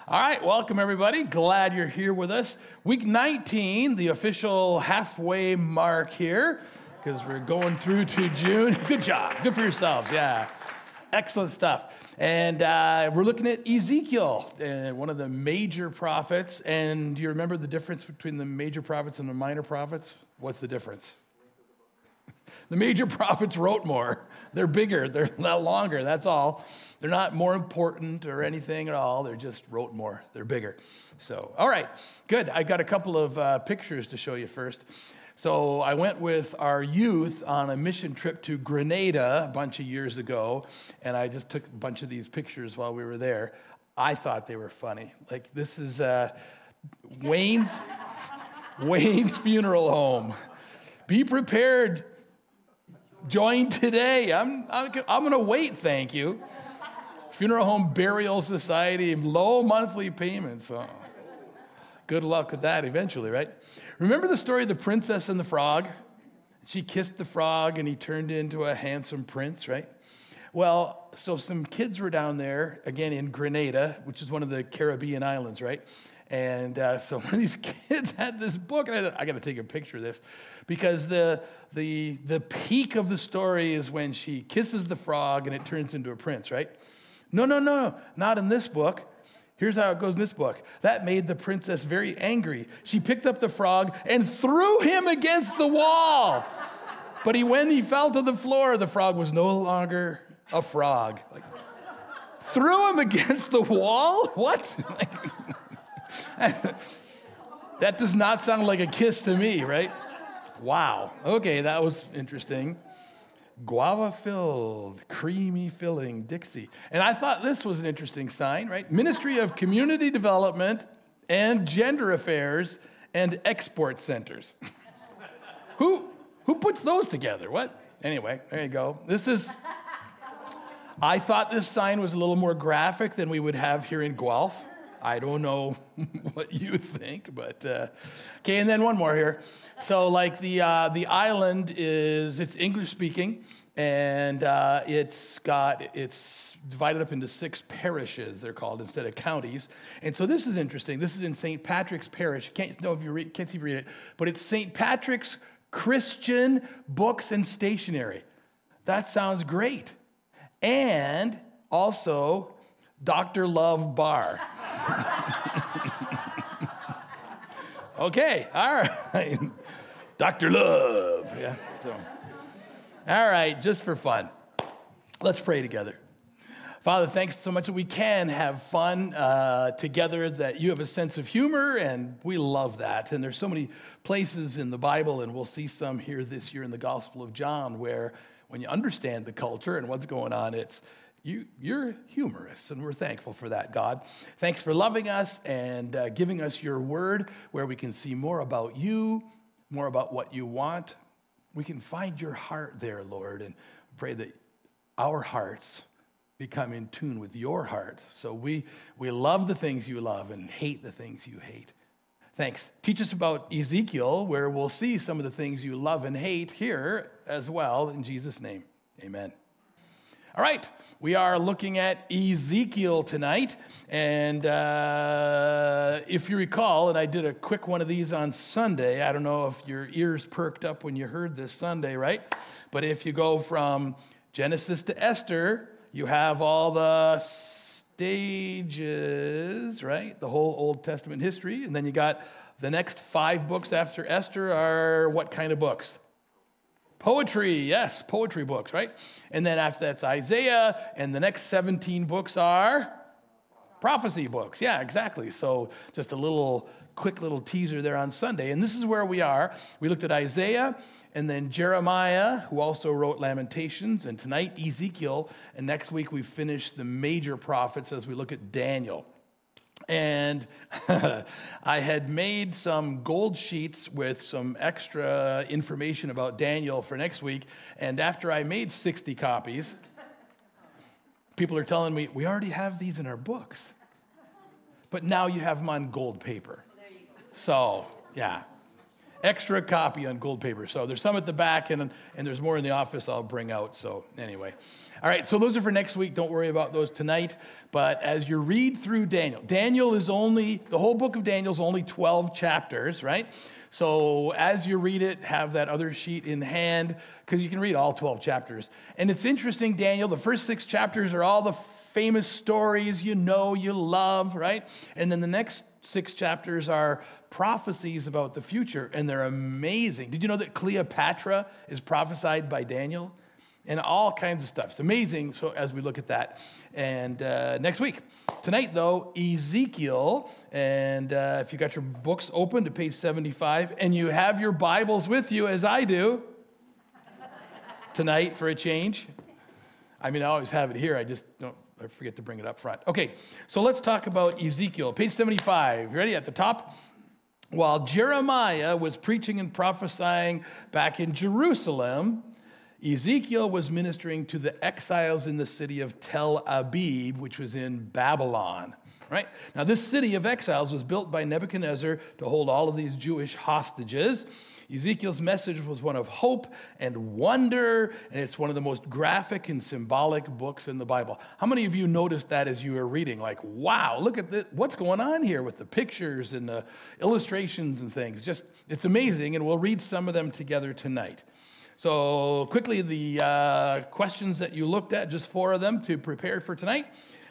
All right, welcome everybody. Glad you're here with us. Week 19, the official halfway mark here, because we're going through to June. Good job. Good for yourselves. Yeah. Excellent stuff. And we're looking at Ezekiel, one of the major prophets. And do you remember the difference between the major prophets and the minor prophets? What's the difference? The major prophets wrote more. They're bigger. They're longer. That's all. They're not more important or anything at all. They just wrote more. They're bigger. So, all right, good. I got a couple of pictures to show you first. So I went with our youth on a mission trip to Grenada a bunch of years ago, and I just took a bunch of these pictures while we were there. I thought they were funny. Like, this is Wayne's funeral home. Be prepared. Join today. I'm going to wait, thank you. Funeral Home Burial Society, low monthly payments. Oh, good luck with that eventually, right? Remember the story of the princess and the frog? She kissed the frog and he turned into a handsome prince, right? Well, so some kids were down there, again in Grenada, which is one of the Caribbean islands, right? And so one of these kids had this book, and I got to take a picture of this, because the peak of the story is when she kisses the frog and it turns into a prince, right? No, not in this book. Here's how it goes in this book. That made the princess very angry. She picked up the frog and threw him against the wall. But when he fell to the floor, the frog was no longer a frog. Like, threw him against the wall? What? That does not sound like a kiss to me, right? Wow. Okay, that was interesting. Guava-filled, creamy filling, Dixie. And I thought this was an interesting sign, right? Ministry of Community Development and Gender Affairs and Export Centers. Who puts those together? What? Anyway, there you go. I thought this sign was a little more graphic than we would have here in Guelph. I don't know what you think, but okay. And then one more here. So, like the island it's English speaking, and it's divided up into 6 parishes. They're called instead of counties. And so this is interesting. This is in St. Patrick's Parish. Can't see if you read it, but it's St. Patrick's Christian Books and Stationery. That sounds great. And also Dr. Love Bar. Okay, all right. Dr. Love. Yeah. So, all right, just for fun. Let's pray together. Father, thanks so much that we can have fun together, that you have a sense of humor, and we love that. And there's so many places in the Bible, and we'll see some here this year in the Gospel of John, where when you understand the culture and what's going on, you're humorous, and we're thankful for that, God. Thanks for loving us and giving us your word where we can see more about you, more about what you want. We can find your heart there, Lord, and pray that our hearts become in tune with your heart. So we love the things you love and hate the things you hate. Thanks. Teach us about Ezekiel, where we'll see some of the things you love and hate here as well. In Jesus' name, amen. All right, we are looking at Ezekiel tonight, and if you recall, and I did a quick one of these on Sunday, I don't know if your ears perked up when you heard this Sunday, right? But if you go from Genesis to Esther, you have all the stages, right? The whole Old Testament history, and then you got the next 5 books after Esther are what kind of books? Poetry, yes, poetry books, right? And then after that's Isaiah, and the next 17 books are prophecy books. Yeah, exactly. So just a quick little teaser there on Sunday. And this is where we are. We looked at Isaiah, and then Jeremiah, who also wrote Lamentations, and tonight Ezekiel, and next week we finish the major prophets as we look at Daniel. And I had made some gold sheets with some extra information about Daniel for next week. And after I made 60 copies, people are telling me, we already have these in our books. But now you have them on gold paper. So, yeah. extra copy on gold paper. So there's some at the back, and there's more in the office I'll bring out. So anyway. All right, so those are for next week. Don't worry about those tonight. But as you read through Daniel, the whole book of Daniel is only 12 chapters, right? So as you read it, have that other sheet in hand, because you can read all 12 chapters. And it's interesting, Daniel, the first 6 chapters are all the famous stories you know, you love, right? And then the next 6 chapters are prophecies about the future, and they're amazing. Did you know that Cleopatra is prophesied by Daniel? And all kinds of stuff. It's amazing. So as we look at that. And next week. Tonight, though, Ezekiel. And if you got your books open to page 75, and you have your Bibles with you, as I do, tonight for a change. I mean, I always have it here. I forget to bring it up front. Okay, so let's talk about Ezekiel. Page 75. You ready? At the top. While Jeremiah was preaching and prophesying back in Jerusalem, Ezekiel was ministering to the exiles in the city of Tel Aviv, which was in Babylon. Right? Now, this city of exiles was built by Nebuchadnezzar to hold all of these Jewish hostages. Ezekiel's message was one of hope and wonder, and it's one of the most graphic and symbolic books in the Bible. How many of you noticed that as you were reading? Like, wow, look at this, what's going on here with the pictures and the illustrations and things. Just, it's amazing, and we'll read some of them together tonight. So quickly, the questions that you looked at, just 4 of them to prepare for tonight.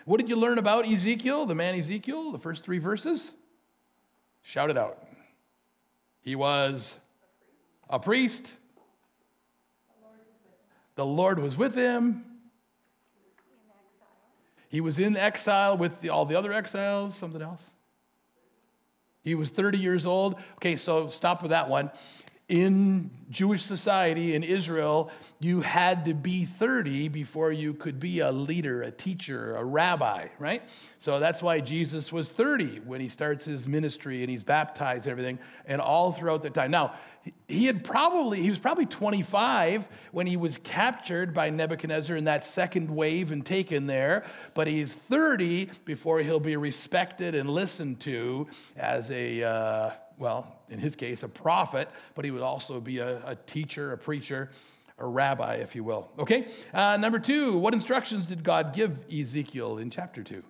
What did you learn about Ezekiel, the man Ezekiel, the first 3 verses? Shout it out. He was a priest. The Lord was with him. He was in exile with all the other exiles. Something else? He was 30 years old. Okay, so stop with that one. In Jewish society, in Israel, you had to be 30 before you could be a leader, a teacher, a rabbi, right? So that's why Jesus was 30 when he starts his ministry and he's baptized and everything, and all throughout that time. Now, he was probably 25 when he was captured by Nebuchadnezzar in that second wave and taken there, but he's 30 before he'll be respected and listened to as in his case, a prophet, but he would also be a teacher, a preacher, a rabbi, if you will. Okay? Number 2, what instructions did God give Ezekiel in chapter 2?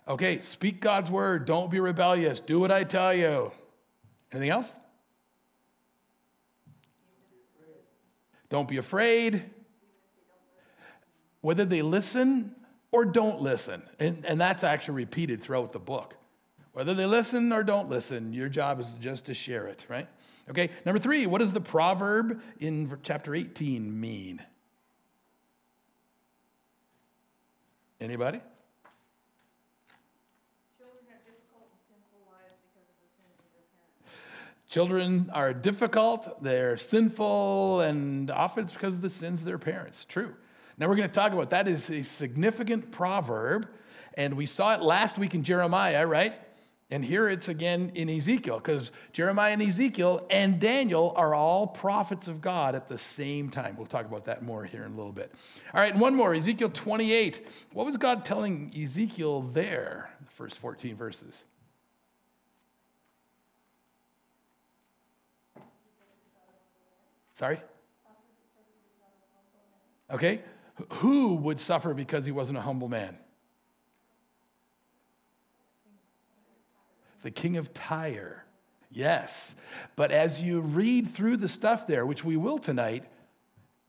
Okay, speak God's word. Don't be rebellious. Do what I tell you. Anything else? Don't be afraid. Whether they listen or don't listen. And that's actually repeated throughout the book. Whether they listen or don't listen, your job is just to share it, right? Okay, number 3, what does the proverb in chapter 18 mean? Anybody? Children are difficult, they're sinful, and often it's because of the sins of their parents. True. Now we're going to talk about that. Is a significant proverb, and we saw it last week in Jeremiah, right? And here it's again in Ezekiel, because Jeremiah and Ezekiel and Daniel are all prophets of God at the same time. We'll talk about that more here in a little bit. All right, and one more, Ezekiel 28. What was God telling Ezekiel there, the first 14 verses? Sorry? Okay. Who would suffer because he wasn't a humble man? The king of Tyre. Yes. But as you read through the stuff there, which we will tonight,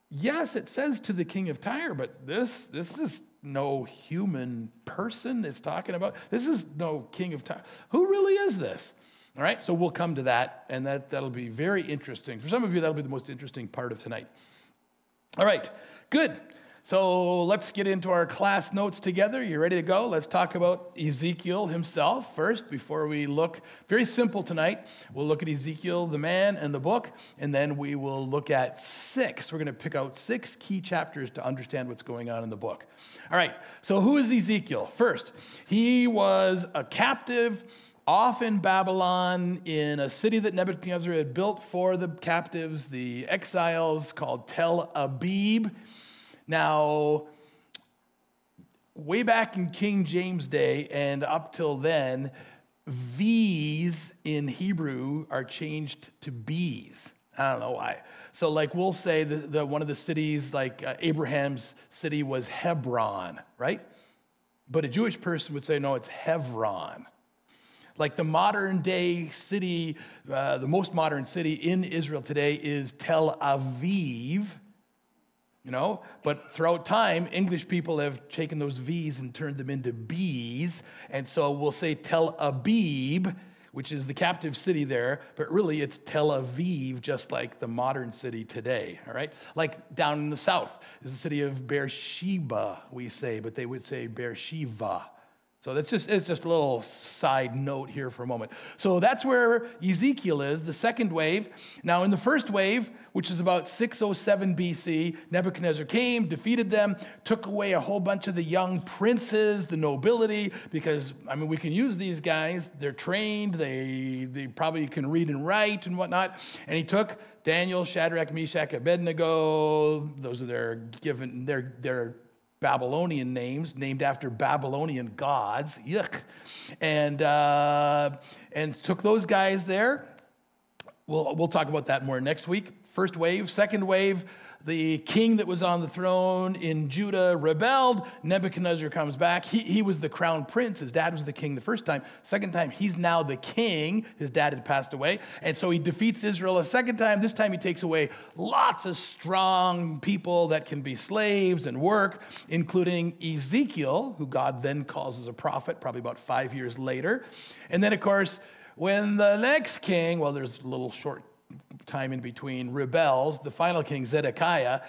yes, it says to the king of Tyre, but this is no human person it's talking about. This is no king of Tyre. Who really is this? All right, so we'll come to that, and that'll be very interesting. For some of you, that'll be the most interesting part of tonight. All right, good. So let's get into our class notes together. You ready to go? Let's talk about Ezekiel himself first before we look. Very simple tonight. We'll look at Ezekiel, the man, and the book, and then we will look at 6. We're going to pick out 6 key chapters to understand what's going on in the book. All right, so who is Ezekiel? First, he was a captive off in Babylon in a city that Nebuchadnezzar had built for the captives, the exiles, called Tel Aviv. Now, way back in King James Day and up till then, V's in Hebrew are changed to B's. I don't know why. So like we'll say the one of the cities, like Abraham's city was Hebron, right? But a Jewish person would say, no, it's Hebron. Like the modern day city, the most modern city in Israel today is Tel Aviv, but throughout time, English people have taken those V's and turned them into B's. And so we'll say Tel Abib, which is the captive city there, but really it's Tel Aviv, just like the modern city today, all right? Like down in the south is the city of Beersheba, we say, but they would say Beersheba. So it's just a little side note here for a moment. So that's where Ezekiel is, the second wave. Now in the first wave, which is about 607 BC, Nebuchadnezzar came, defeated them, took away a whole bunch of the young princes, the nobility, because, we can use these guys. They're trained. They probably can read and write and whatnot. And he took Daniel, Shadrach, Meshach, Abednego. Those are their Babylonian names, named after Babylonian gods. Yuck. And took those guys there. We'll talk about that more next week. First wave. Second wave, the king that was on the throne in Judah rebelled. Nebuchadnezzar comes back. He was the crown prince. His dad was the king the first time. Second time, he's now the king. His dad had passed away. And so he defeats Israel a second time. This time he takes away lots of strong people that can be slaves and work, including Ezekiel, who God then calls as a prophet, probably about 5 years later. And then, of course, when the next king, there's a little short time in between, rebels, the final king, Zedekiah,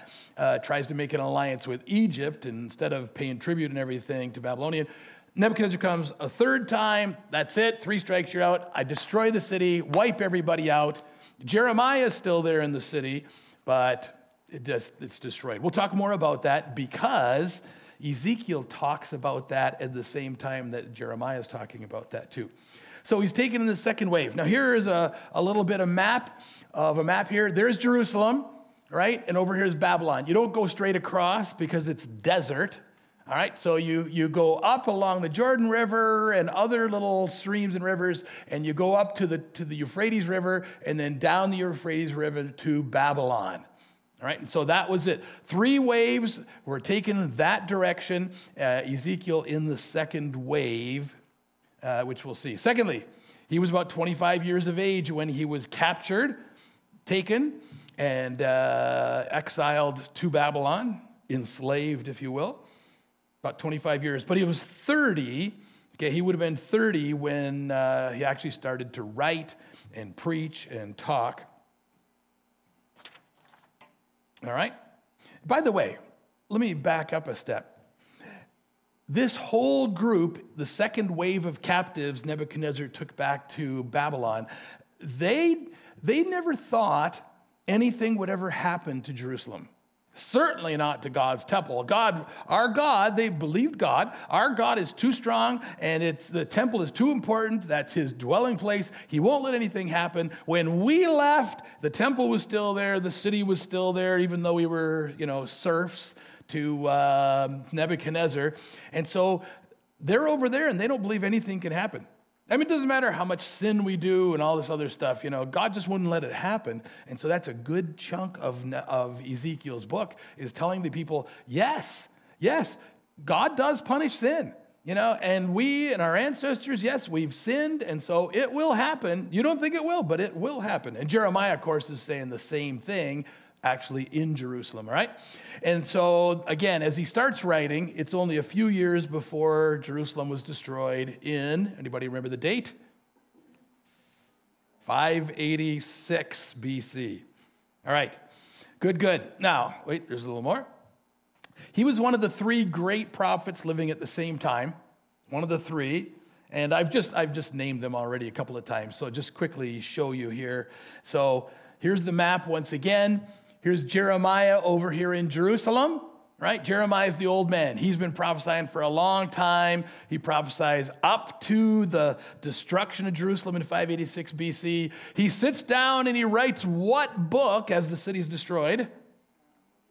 tries to make an alliance with Egypt, and instead of paying tribute and everything to Babylonian, Nebuchadnezzar comes a third time. That's it. 3 strikes, you're out. I destroy the city, wipe everybody out. Jeremiah is still there in the city, but it's destroyed. We'll talk more about that because Ezekiel talks about that at the same time that Jeremiah is talking about that too. So he's taken in the second wave. Now here is a little bit of a map here. There's Jerusalem, right? And over here is Babylon. You don't go straight across because it's desert, all right? So you go up along the Jordan River and other little streams and rivers, and you go up to the Euphrates River and then down the Euphrates River to Babylon. All right, and so that was it. 3 waves were taken that direction. Ezekiel in the second wave, which we'll see. Secondly, he was about 25 years of age when he was captured, taken, and exiled to Babylon, enslaved, if you will, about 25 years. But he was 30. Okay, he would have been 30 when he actually started to write and preach and talk. All right? By the way, let me back up a step. This whole group, the second wave of captives Nebuchadnezzar took back to Babylon, they never thought anything would ever happen to Jerusalem. Certainly not to God's temple. God, our God, they believed God. Our God is too strong, and the temple is too important. That's his dwelling place. He won't let anything happen. When we left, the temple was still there. The city was still there, even though we were, serfs to Nebuchadnezzar. And so they're over there, and they don't believe anything can happen. It doesn't matter how much sin we do and all this other stuff. God just wouldn't let it happen. And so that's a good chunk of Ezekiel's book is telling the people, yes, God does punish sin. And we and our ancestors, yes, we've sinned, and so it will happen. You don't think it will, but it will happen. And Jeremiah, of course, is saying the same thing, actually in Jerusalem, all right? And so, again, as he starts writing, it's only a few years before Jerusalem was destroyed in, anybody remember the date? 586 BC. All right, good. Now, wait, there's a little more. He was one of the 3 great prophets living at the same time, one of the 3. And I've just named them already a couple of times, so just quickly show you here. So here's the map once again. Here's Jeremiah over here in Jerusalem, right? Jeremiah is the old man. He's been prophesying for a long time. He prophesies up to the destruction of Jerusalem in 586 BC. He sits down and he writes what book as the city's destroyed?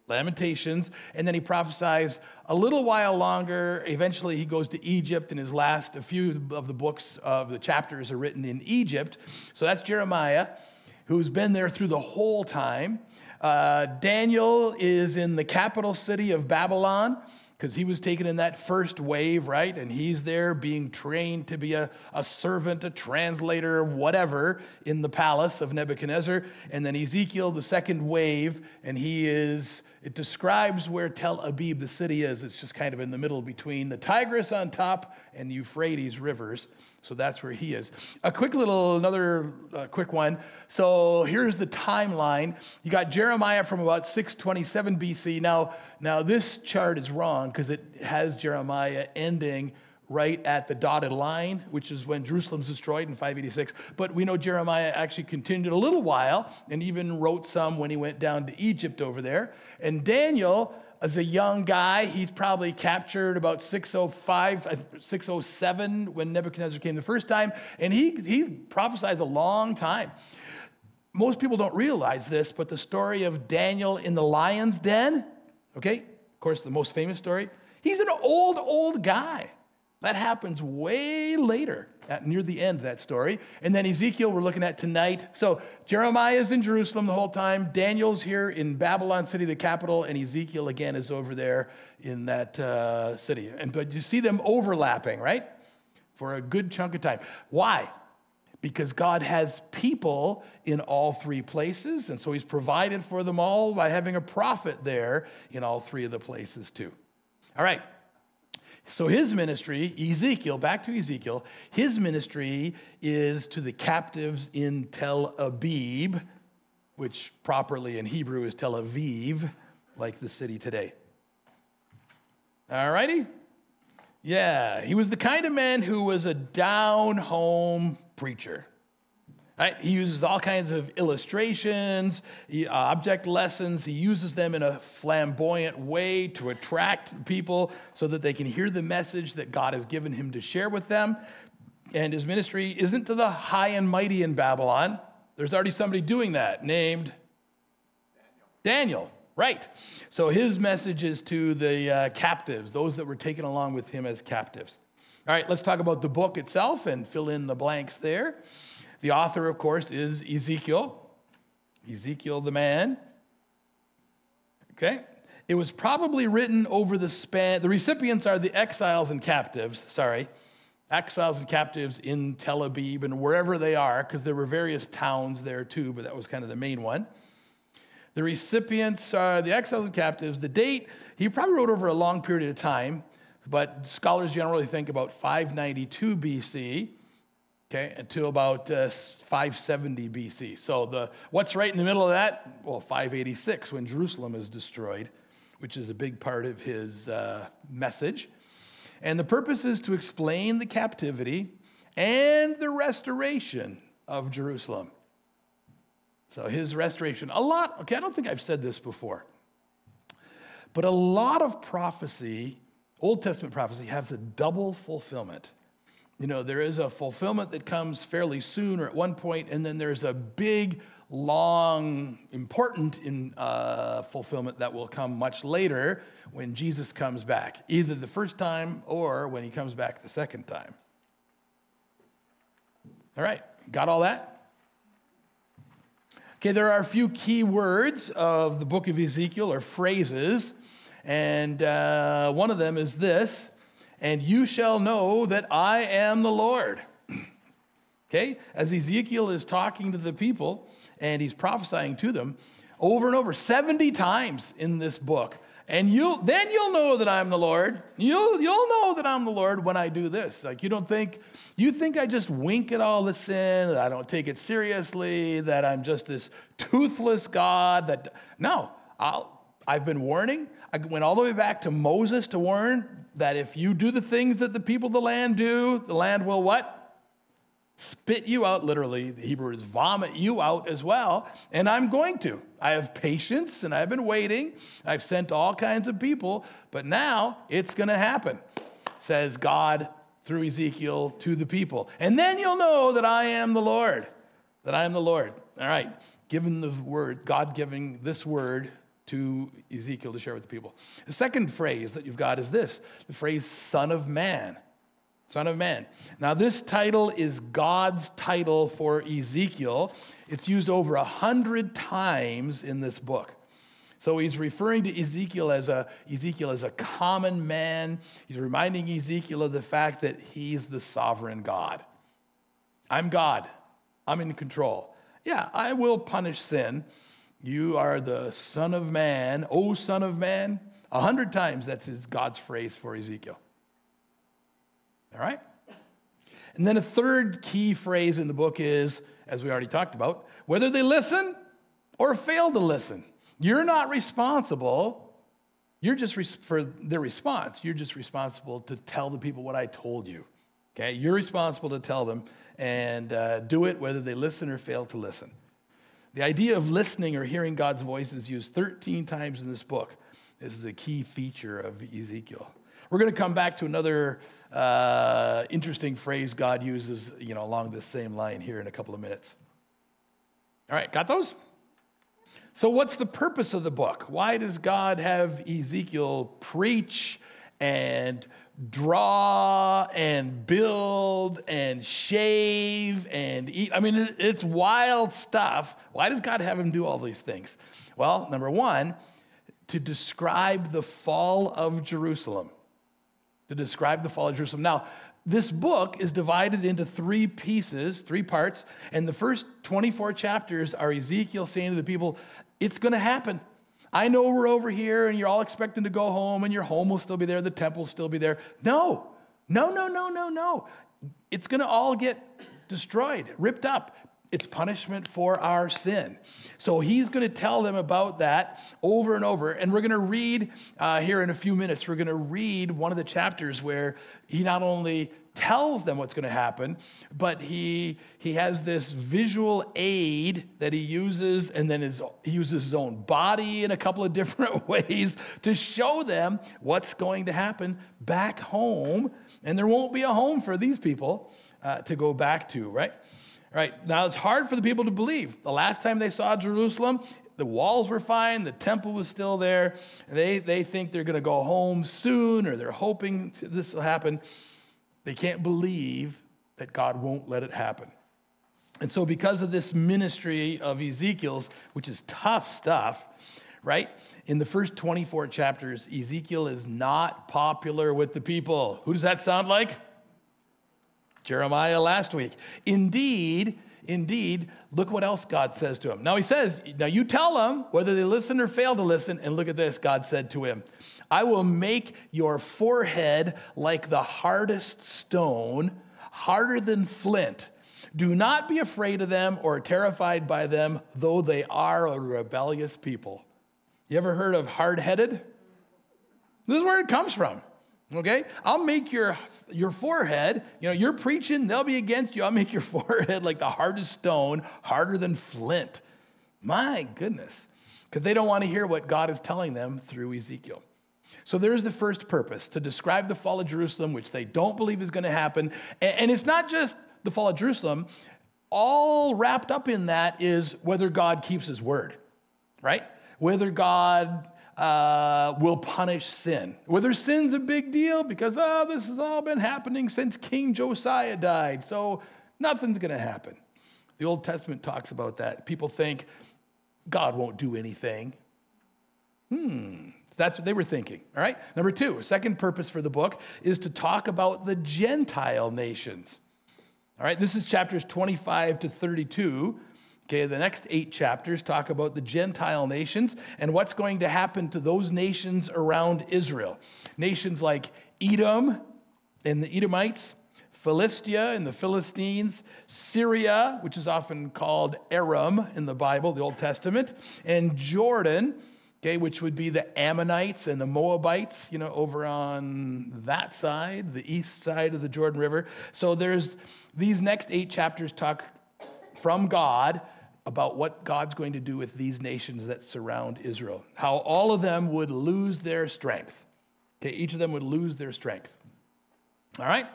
Lamentations, and then he prophesies a little while longer. Eventually, he goes to Egypt, and a few of the books of the chapters are written in Egypt. So that's Jeremiah, who's been there through the whole time. Daniel is in the capital city of Babylon, because he was taken in that first wave, right? And he's there being trained to be a servant, a translator, whatever, in the palace of Nebuchadnezzar. And then Ezekiel, the second wave, and it describes where Tel Aviv, the city, is. It's just kind of in the middle between the Tigris on top and the Euphrates rivers. So that's where he is. Another quick one. So here's the timeline. You got Jeremiah from about 627 BC. Now this chart is wrong because it has Jeremiah ending right at the dotted line, which is when Jerusalem's destroyed in 586. But we know Jeremiah actually continued a little while and even wrote some when he went down to Egypt over there. And Daniel, as a young guy, he's probably captured about 605, 607 when Nebuchadnezzar came the first time, and he prophesies a long time. Most people don't realize this, but the story of Daniel in the lion's den, okay, of course, the most famous story, he's an old guy. That happens way later, near the end of that story. And then Ezekiel, we're looking at tonight. So Jeremiah is in Jerusalem the whole time. Daniel's here in Babylon city, the capital, and Ezekiel, again, is over there in that city. But you see them overlapping, right? For a good chunk of time. Why? Because God has people in all three places, and so he's provided for them all by having a prophet there in all three of the places too. All right. So his ministry, Ezekiel, back to Ezekiel, his ministry is to the captives in Tel Aviv, which properly in Hebrew is Tel Aviv, like the city today. All righty? Yeah, he was the kind of man who was a down-home preacher. Right? He uses all kinds of illustrations, object lessons. He uses them in a flamboyant way to attract people so that they can hear the message that God has given him to share with them. And his ministry isn't to the high and mighty in Babylon. There's already somebody doing that named Daniel. Right. So his message is to the captives, those that were taken along with him as captives. All right, let's talk about the book itself and fill in the blanks there. The author, of course, is Ezekiel. Ezekiel the man. Okay. It was probably written over the span. The recipients are the exiles and captives. Exiles and captives in Tel Aviv and wherever they are, because there were various towns there too, but that was kind of the main one. The recipients are the exiles and captives. The date, he probably wrote over a long period of time, but scholars generally think about 592 BC. Okay, until about 570 BC. So what's right in the middle of that? Well, 586, when Jerusalem is destroyed, which is a big part of his message. And the purpose is to explain the captivity and the restoration of Jerusalem. So his restoration, I don't think I've said this before, but a lot of prophecy, Old Testament prophecy, has a double fulfillment. You know, there is a fulfillment that comes fairly soon or at one point, and then there's a big, long, important fulfillment that will come much later when Jesus comes back, either the first time or when he comes back the second time. All right, got all that? Okay, there are a few key words of the book of Ezekiel, or phrases, and one of them is this: and you shall know that I am the Lord. Okay? As Ezekiel is talking to the people and he's prophesying to them over and over, 70 times in this book. And you'll know that I'm the Lord. You'll know that I'm the Lord when I do this. Like, you think I just wink at all the sin, that I don't take it seriously, that I'm just this toothless God. No, I've been warning. I went all the way back to Moses to warn that if you do the things that the people of the land do, the land will what? Spit you out, literally. The Hebrew is vomit you out as well. And I'm going to. I have patience and I've been waiting. I've sent all kinds of people, but now it's going to happen, says God through Ezekiel to the people. And then you'll know that I am the Lord, that I am the Lord. All right. Given the word, God giving this word to Ezekiel to share with the people. The second phrase that you've got is this, the phrase Son of Man. Son of Man. Now, this title is God's title for Ezekiel. It's used over 100 times in this book. So he's referring to Ezekiel as a common man. He's reminding Ezekiel of the fact that he's the sovereign God. I'm God. I'm in control. Yeah, I will punish sin. You are the Son of Man. Oh, Son of Man. 100 times that's God's phrase for Ezekiel. All right? And then a third key phrase in the book is, as we already talked about, whether they listen or fail to listen. You're not responsible. You're just for their response. You're just responsible to tell the people what I told you. Okay? You're responsible to tell them and do it whether they listen or fail to listen. The idea of listening or hearing God's voice is used 13 times in this book. This is a key feature of Ezekiel. We're going to come back to another interesting phrase God uses, along this same line here in a couple of minutes. All right, got those? So what's the purpose of the book? Why does God have Ezekiel preach and draw and build and shave and eat? I mean, it's wild stuff. Why does God have him do all these things? Well, number one, to describe the fall of Jerusalem. To describe the fall of Jerusalem. Now, this book is divided into 3 pieces, 3 parts, and the first 24 chapters are Ezekiel saying to the people, it's going to happen. I know we're over here and you're all expecting to go home and your home will still be there, the temple will still be there. No. It's going to all get destroyed, ripped up. It's punishment for our sin. So he's going to tell them about that over and over. And we're going to read here in a few minutes, we're going to read one of the chapters where he not only tells them what's going to happen, but he has this visual aid that he uses, and then he uses his own body in a couple of different ways to show them what's going to happen back home. And there won't be a home for these people to go back to, right? Right, now it's hard for the people to believe. The last time they saw Jerusalem, the walls were fine, the temple was still there. They think they're going to go home soon, or they're hoping this will happen. They can't believe that God won't let it happen. And so because of this ministry of Ezekiel's, which is tough stuff, right? In the first 24 chapters, Ezekiel is not popular with the people. Who does that sound like? Jeremiah last week. Indeed, look what else God says to him. Now he says, now you tell them whether they listen or fail to listen. And look at this, God said to him, I will make your forehead like the hardest stone, harder than flint. Do not be afraid of them or terrified by them, though they are a rebellious people. You ever heard of hard-headed? This is where it comes from. Okay, I'll make your forehead, you're preaching, they'll be against you. I'll make your forehead like the hardest stone, harder than flint. My goodness, because they don't want to hear what God is telling them through Ezekiel. So there's the first purpose, to describe the fall of Jerusalem, which they don't believe is going to happen. And it's not just the fall of Jerusalem. All wrapped up in that is whether God keeps his word, right? Whether God will punish sin. Whether sin's a big deal because, this has all been happening since King Josiah died, so nothing's going to happen. The Old Testament talks about that. People think God won't do anything. That's what they were thinking, all right? Number 2, second purpose for the book is to talk about the Gentile nations. All right, this is chapters 25 to 32. Okay, the next 8 chapters talk about the Gentile nations and what's going to happen to those nations around Israel. Nations like Edom and the Edomites, Philistia and the Philistines, Syria, which is often called Aram in the Bible, the Old Testament, and Jordan, okay, which would be the Ammonites and the Moabites, over on that side, the east side of the Jordan River. So there's these next 8 chapters talk from God about what God's going to do with these nations that surround Israel. How all of them would lose their strength. Okay, each of them would lose their strength. All right?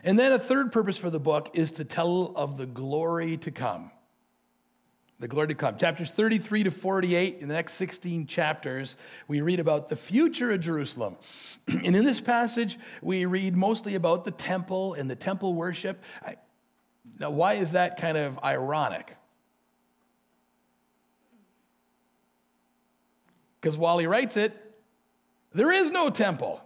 And then a third purpose for the book is to tell of the glory to come. The glory to come. Chapters 33 to 48, in the next 16 chapters, we read about the future of Jerusalem. And in this passage, we read mostly about the temple and the temple worship. Now, why is that kind of ironic? Because while he writes it, there is no temple.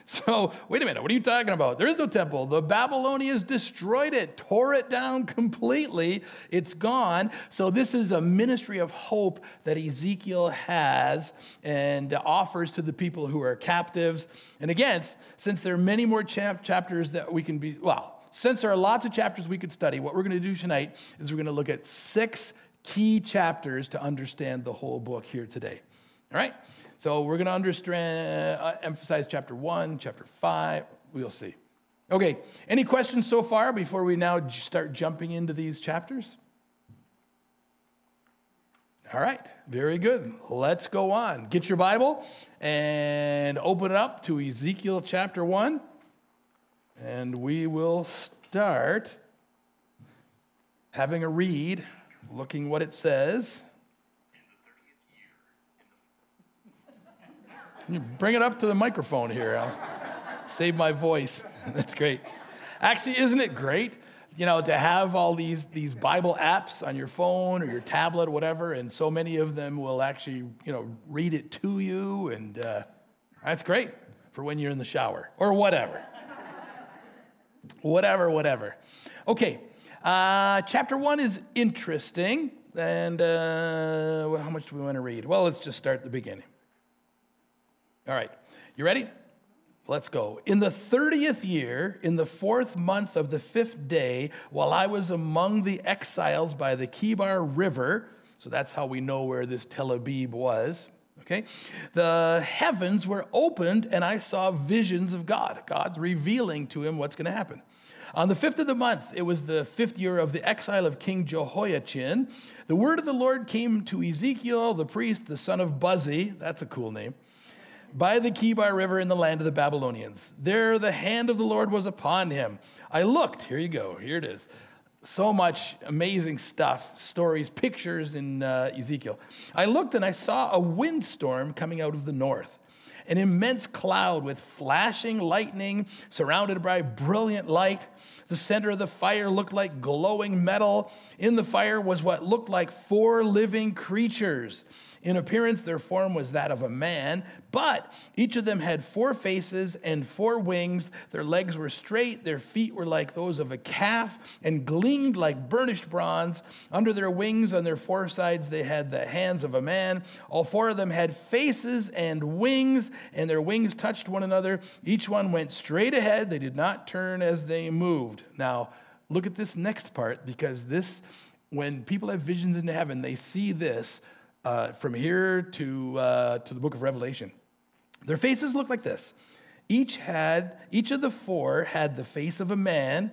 So, wait a minute, what are you talking about? There is no temple. The Babylonians destroyed it, tore it down completely. It's gone. So this is a ministry of hope that Ezekiel has and offers to the people who are captives. And again, since there are many more chapters that we can be, since there are lots of chapters we could study, what we're going to do tonight is we're going to look at 6 key chapters to understand the whole book here today. All right? So we're going to emphasize chapter 1, chapter 5. We'll see. Okay, any questions so far before we now start jumping into these chapters? All right, very good. Let's go on. Get your Bible and open it up to Ezekiel chapter 1. And we will start having a read, looking what it says. You bring it up to the microphone here. I'll save my voice. That's great. Actually, isn't it great, to have all these Bible apps on your phone or your tablet or whatever, and so many of them will actually, read it to you, and that's great for when you're in the shower or whatever. Whatever. Okay, chapter 1 is interesting, and how much do we want to read? Well, let's just start at the beginning. All right, you ready? Let's go. In the 30th year, in the 4th month of the 5th day, while I was among the exiles by the Kibar River, so that's how we know where this Tel Aviv was, okay? The heavens were opened, and I saw visions of God. God's revealing to him what's going to happen. On the 5th of the month, it was the 5th year of the exile of King Jehoiachin. The word of the Lord came to Ezekiel, the priest, the son of Buzi. That's a cool name. By the Kibar River in the land of the Babylonians. There the hand of the Lord was upon him. I looked, here you go, here it is. So much amazing stuff, stories, pictures in Ezekiel. I looked and I saw a windstorm coming out of the north. An immense cloud with flashing lightning surrounded by brilliant light. The center of the fire looked like glowing metal. In the fire was what looked like 4 living creatures. In appearance, their form was that of a man, but each of them had 4 faces and 4 wings. Their legs were straight, their feet were like those of a calf, and gleamed like burnished bronze. Under their wings, on their 4 sides, they had the hands of a man. All 4 of them had faces and wings, and their wings touched one another. Each one went straight ahead. They did not turn as they moved. Now, look at this next part, because when people have visions into heaven, they see this. From here to the book of Revelation. Their faces look like this. Each of the 4 had the face of a man,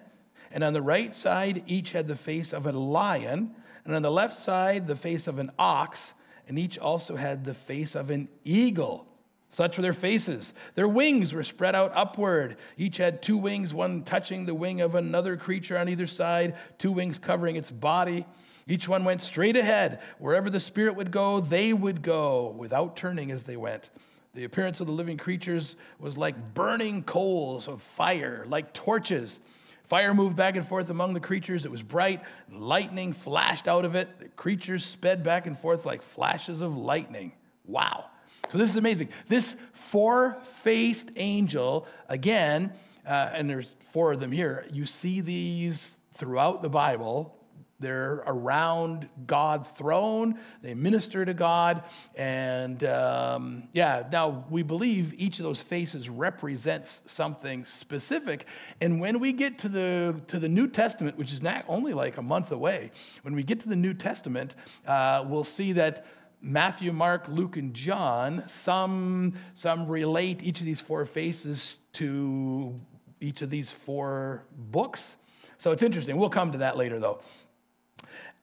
and on the right side, each had the face of a lion, and on the left side, the face of an ox, and each also had the face of an eagle. Such were their faces. Their wings were spread out upward. Each had 2 wings, one touching the wing of another creature on either side, 2 wings covering its body. Each one went straight ahead. Wherever the Spirit would go, they would go, without turning as they went. The appearance of the living creatures was like burning coals of fire, like torches. Fire moved back and forth among the creatures. It was bright. Lightning flashed out of it. The creatures sped back and forth like flashes of lightning. Wow. So this is amazing. This 4-faced angel, again, and there's 4 of them here. You see these throughout the Bible. They're around God's throne. They minister to God. And now we believe each of those faces represents something specific. And when we get to the New Testament, which is not only like a month away, when we get to the New Testament, we'll see that Matthew, Mark, Luke, and John, some relate each of these 4 faces to each of these 4 books. So it's interesting. We'll come to that later, though.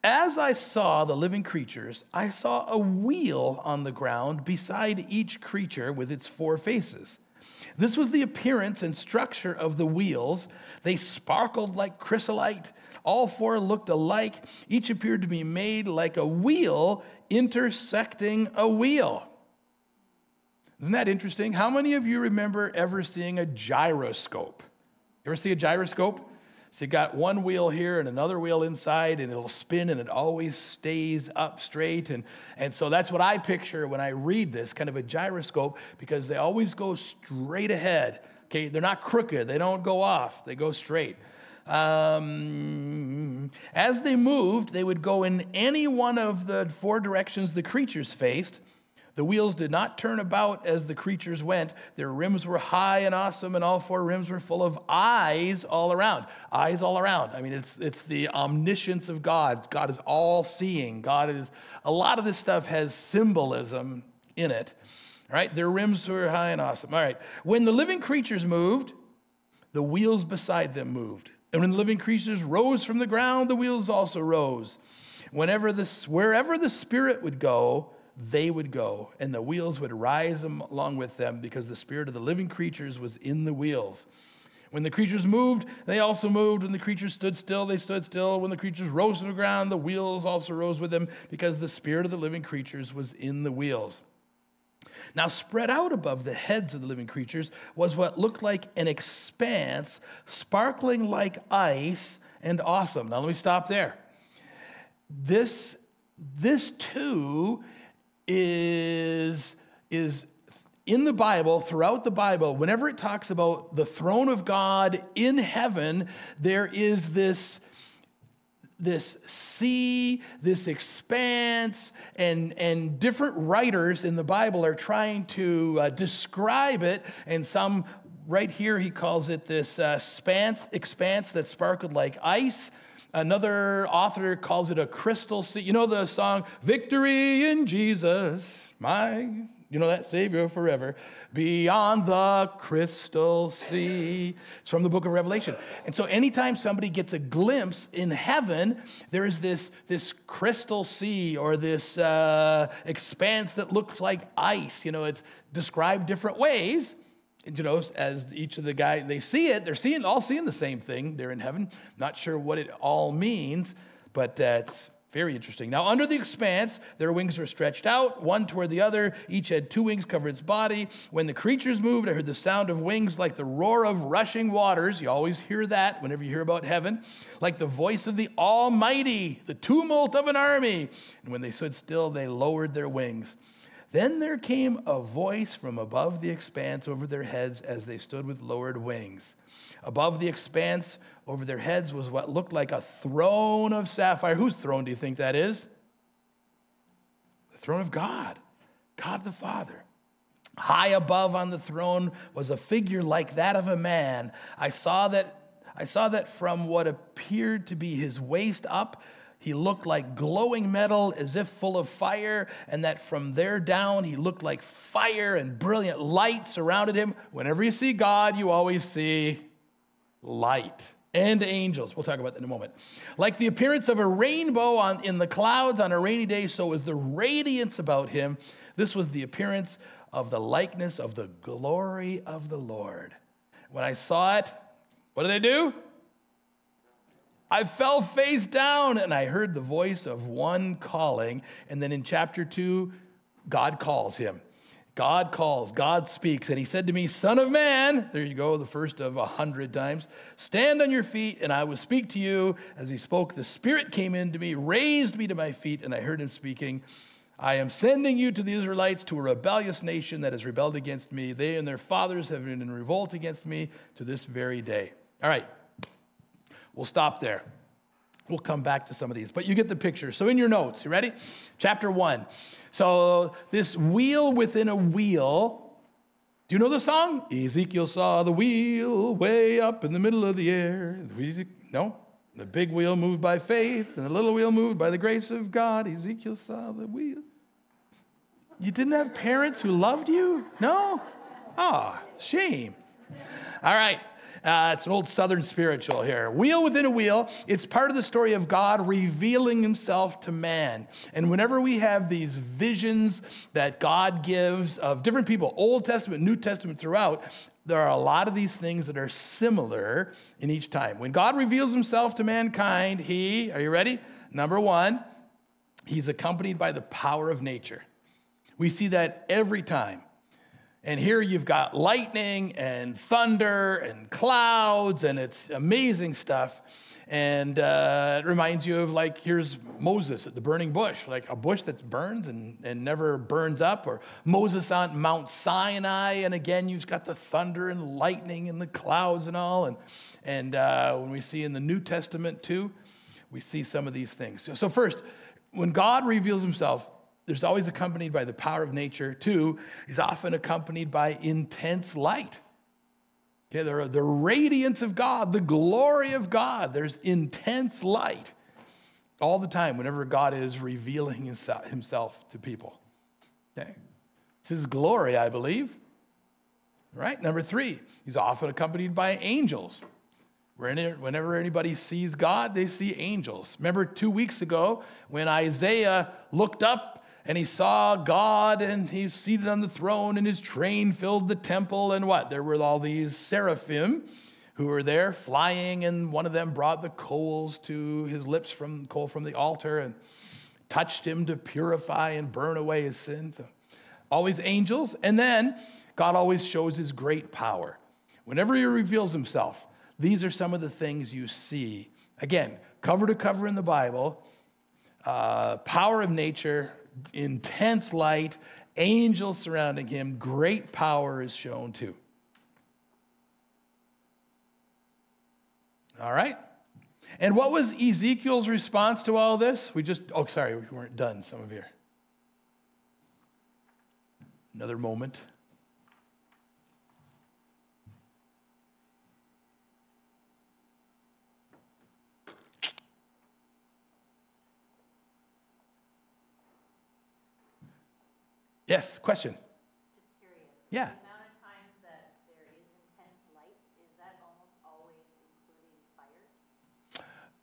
As I saw the living creatures, I saw a wheel on the ground beside each creature with its 4 faces. This was the appearance and structure of the wheels. They sparkled like chrysolite. All four looked alike. Each appeared to be made like a wheel intersecting a wheel. Isn't that interesting? How many of you remember ever seeing a gyroscope? You ever see a gyroscope? So you got one wheel here and another wheel inside, and it'll spin, and it always stays up straight. And so that's what I picture when I read this, kind of a gyroscope, because they always go straight ahead. Okay, they're not crooked. They don't go off. They go straight. As they moved, they would go in any one of the four directions the creatures faced. The wheels did not turn about as the creatures went. Their rims were high and awesome, and all four rims were full of eyes all around. Eyes all around. I mean, it's the omniscience of God. God is all-seeing. A lot of this stuff has symbolism in it. All right, their rims were high and awesome. All right, when the living creatures moved, the wheels beside them moved. And when the living creatures rose from the ground, the wheels also rose. Wherever the Spirit would go, they would go, and the wheels would rise along with them, because the spirit of the living creatures was in the wheels. When the creatures moved, they also moved. When the creatures stood still, they stood still. When the creatures rose from the ground, the wheels also rose with them, because the spirit of the living creatures was in the wheels. Now, spread out above the heads of the living creatures was what looked like an expanse, sparkling like ice and awesome. Now, let me stop there. This too is in the Bible, throughout the Bible. Whenever it talks about the throne of God in heaven, there is this sea, this expanse, and different writers in the Bible are trying to describe it. And some, right here, he calls it this expanse that sparkled like ice. Another author calls it a crystal sea. You know the song, Victory in Jesus, you know that, Savior forever, beyond the crystal sea. It's from the book of Revelation. And so anytime somebody gets a glimpse in heaven, there is this crystal sea or this expanse that looks like ice. You know, it's described different ways. You know, as each of the guys, they see it, they're all seeing the same thing. They're in heaven. Not sure what it all means, but it's very interesting. Now, under the expanse, their wings were stretched out, one toward the other. Each had two wings cover its body. When the creatures moved, I heard the sound of wings like the roar of rushing waters. You always hear that whenever you hear about heaven. Like the voice of the Almighty, the tumult of an army. And when they stood still, they lowered their wings. Then there came a voice from above the expanse over their heads as they stood with lowered wings. Above the expanse over their heads was what looked like a throne of sapphire. Whose throne do you think that is? The throne of God, God the Father. High above on the throne was a figure like that of a man. I saw that from what appeared to be his waist up, he looked like glowing metal as if full of fire, and that from there down he looked like fire, and brilliant light surrounded him. Whenever you see God, you always see light and angels. We'll talk about that in a moment. Like the appearance of a rainbow in the clouds on a rainy day, so was the radiance about him. This was the appearance of the likeness of the glory of the Lord. When I saw it, what did I do? I fell face down, and I heard the voice of one calling. And then in chapter 2, God calls him. God calls, God speaks, and he said to me, Son of man, there you go, the first of 100 times, stand on your feet, and I will speak to you. As he spoke, the Spirit came into me, raised me to my feet, and I heard him speaking, I am sending you to the Israelites, to a rebellious nation that has rebelled against me. They and their fathers have been in revolt against me to this very day. All right. We'll stop there. We'll come back to some of these, but you get the picture. So in your notes, you ready? Chapter 1. So this wheel within a wheel. Do you know the song? Ezekiel saw the wheel way up in the middle of the air. No? The big wheel moved by faith, and the little wheel moved by the grace of God. Ezekiel saw the wheel. You didn't have parents who loved you? No? Ah, shame. All right. It's an old Southern spiritual here. Wheel within a wheel. It's part of the story of God revealing himself to man. And whenever we have these visions that God gives of different people, Old Testament, New Testament throughout, there are a lot of these things that are similar in each time. When God reveals himself to mankind, are you ready? Number one, he's accompanied by the power of nature. We see that every time. And here you've got lightning and thunder and clouds, and it's amazing stuff. And it reminds you of, like, here's Moses at the burning bush, like a bush that burns and never burns up, or Moses on Mount Sinai, and again, you've got the thunder and lightning and the clouds and all. And when we see in the New Testament too, we see some of these things. So first, when God reveals himself, there's always accompanied by the power of nature. Two, he's often accompanied by intense light. Okay, the radiance of God, the glory of God. There's intense light all the time whenever God is revealing himself to people. Okay, it's his glory, I believe. Right? Number three, he's often accompanied by angels. Whenever anybody sees God, they see angels. Remember 2 weeks ago when Isaiah looked up and he saw God, and he's seated on the throne, and his train filled the temple, and what? There were all these seraphim who were there flying, and one of them brought the coals to his lips from the altar and touched him to purify and burn away his sins. So, always angels. And then God always shows his great power. Whenever he reveals himself, these are some of the things you see. Again, cover to cover in the Bible, power of nature, intense light, angels surrounding him, great power is shown too. All right? And what was Ezekiel's response to all this? We weren't done, some of you. Another moment. Yes, question. Just curious. Yeah. The amount of times that there is intense light, is that almost always including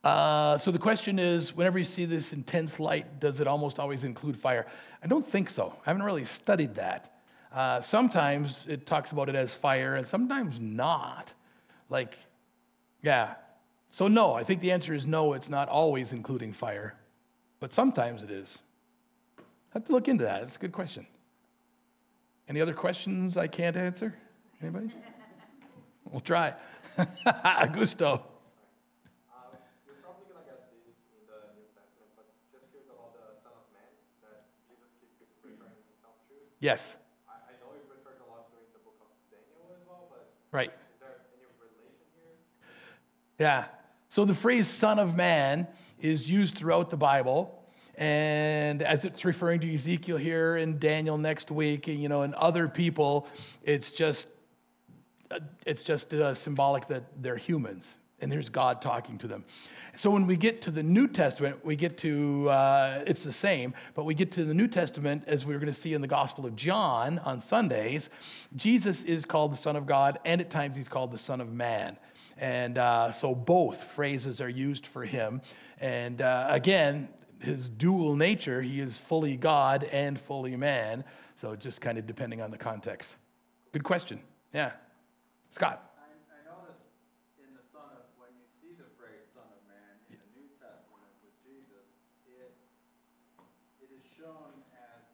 fire? So the question is, whenever you see this intense light, does it almost always include fire? I don't think so. I haven't really studied that. Sometimes it talks about it as fire, and sometimes not. So no, I think the answer is no, it's not always including fire, but sometimes it is. I have to look into that. It's a good question. Any other questions I can't answer? Anybody? We'll try. Gusto. You're probably going to get this in the New Testament, but just curious about the Son of Man that Jesus keeps referring himself to. Yes. I know it refers a lot during the book of Daniel as well, but Right. Is there any relation here? Yeah. So the phrase Son of Man is used throughout the Bible. And as it's referring to Ezekiel here and Daniel next week, and other people, it's just symbolic that they're humans. And there's God talking to them. So when we get to the New Testament, we get to, it's the same, but we get to the New Testament, as we're going to see in the Gospel of John on Sundays, Jesus is called the Son of God, and at times he's called the Son of Man. And so both phrases are used for him. And again, his dual nature, he is fully God and fully man. So just kind of depending on the context. Good question. Yeah. Scott. I noticed in the Son of, when you see the phrase Son of Man in the New Testament with Jesus, it is shown as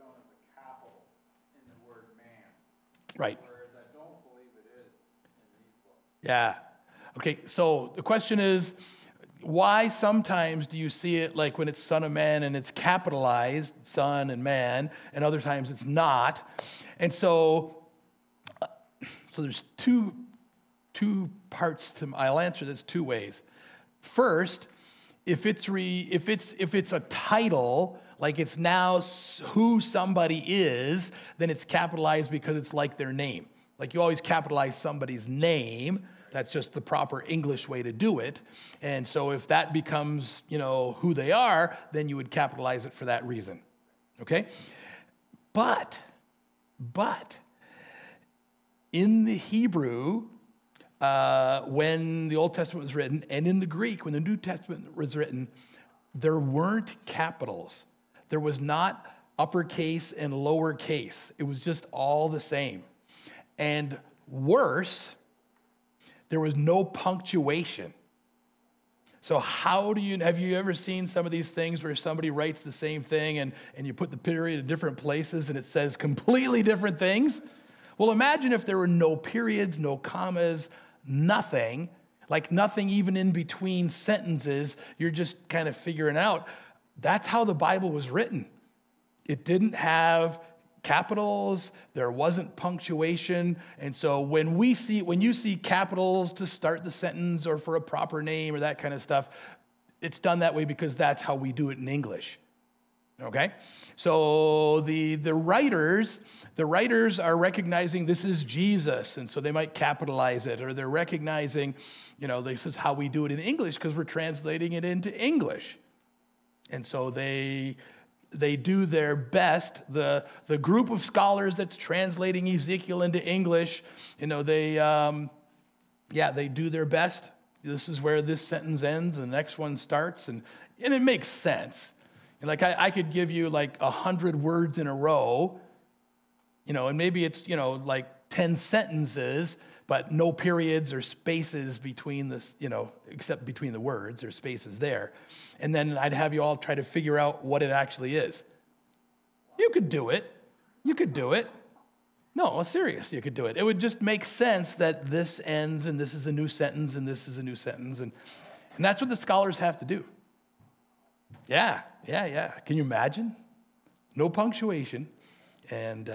a capital in the word man. Right. Whereas I don't believe it is in these books. Yeah. Okay, so the question is, why sometimes do you see it like when it's Son of Man and it's capitalized, Son and Man, and other times it's not? And so there's two parts to. I'll answer this two ways. First, if it's a title, like it's now who somebody is, then it's capitalized because it's like their name. Like you always capitalize somebody's name. That's just the proper English way to do it. And so if that becomes, who they are, then you would capitalize it for that reason. Okay? But in the Hebrew, when the Old Testament was written, and in the Greek, when the New Testament was written, there weren't capitals. There was not uppercase and lowercase. It was just all the same. And worse, there was no punctuation. So have you ever seen some of these things where somebody writes the same thing and you put the period in different places and it says completely different things? Well, imagine if there were no periods, no commas, nothing, like nothing even in between sentences. You're just kind of figuring out. That's how the Bible was written. It didn't have capitals, there wasn't punctuation, and so when you see capitals to start the sentence or for a proper name or that kind of stuff, it's done that way because that's how we do it in English. Okay? So the writers are recognizing this is Jesus, and so they might capitalize it, or they're recognizing, this is how we do it in English because we're translating it into English. And so they do their best. The group of scholars that's translating Ezekiel into English, they do their best. This is where this sentence ends and the next one starts, and it makes sense. And like I could give you like 100 words in a row, and maybe it's, like 10 sentences, but no periods or spaces between this, except between the words, there's spaces there. And then I'd have you all try to figure out what it actually is. You could do it. No, serious, you could do it. It would just make sense that this ends and this is a new sentence and this is a new sentence. And that's what the scholars have to do. Yeah. Can you imagine? No punctuation. And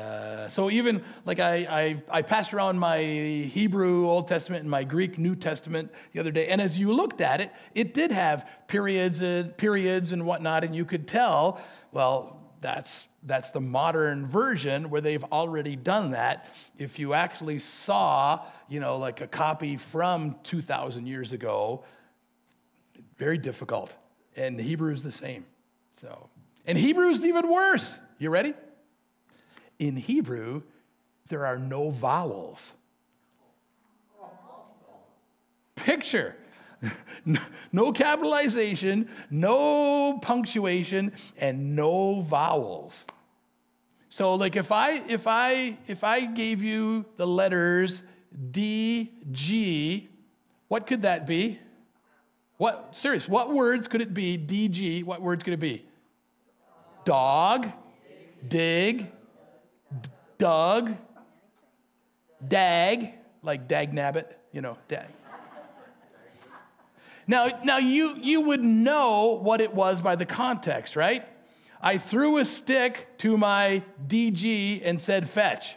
so even like I passed around my Hebrew Old Testament and my Greek New Testament the other day, and as you looked at it, it did have periods and whatnot, and you could tell, well, that's the modern version where they've already done that. If you actually saw, like a copy from 2,000 years ago, very difficult. And Hebrew is the same. And Hebrew is even worse. You ready? In Hebrew, there are no vowels. Picture. No capitalization, no punctuation, and no vowels. So like if I gave you the letters D, G, what could that be? What words could it be? D, G, what words could it be? Dog, dig, Doug, dag, like dag nabbit, dag. Now you would know what it was by the context, right? I threw a stick to my DG and said fetch.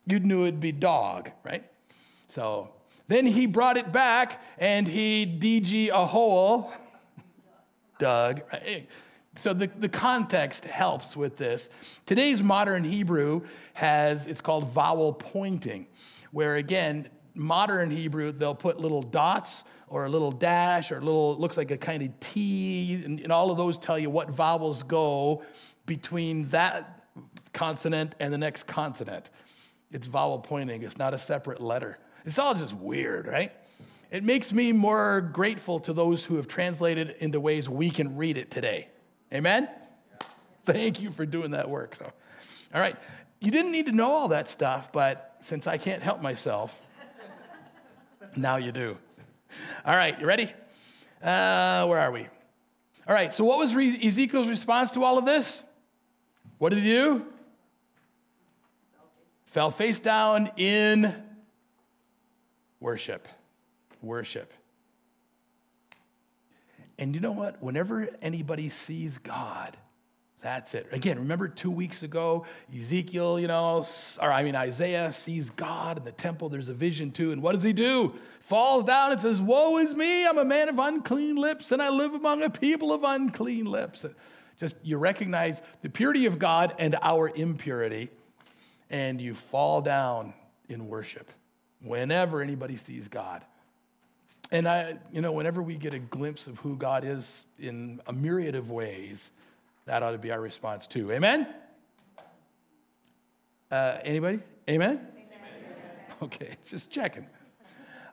You knew it'd be dog, right? So then he brought it back and he DG a hole, Doug, right? So the context helps with this. Today's modern Hebrew it's called vowel pointing, where again, modern Hebrew, they'll put little dots or a little dash or it looks like a kind of T, and all of those tell you what vowels go between that consonant and the next consonant. It's vowel pointing. It's not a separate letter. It's all just weird, right? It makes me more grateful to those who have translated into ways we can read it today. Amen? Yeah. Thank you for doing that work. So, all right. You didn't need to know all that stuff, but since I can't help myself, now you do. All right, you ready? Where are we? All right, so what was Ezekiel's response to all of this? What did he do? Fell face down in worship. Worship. And you know what? Whenever anybody sees God, that's it. Again, remember 2 weeks ago, Ezekiel, Isaiah sees God in the temple. There's a vision too. And what does he do? Falls down and says, woe is me. I'm a man of unclean lips and I live among a people of unclean lips. Just you recognize the purity of God and our impurity, and you fall down in worship whenever anybody sees God. And whenever we get a glimpse of who God is in a myriad of ways, that ought to be our response too. Amen? Anybody? Amen? Amen? Okay, just checking.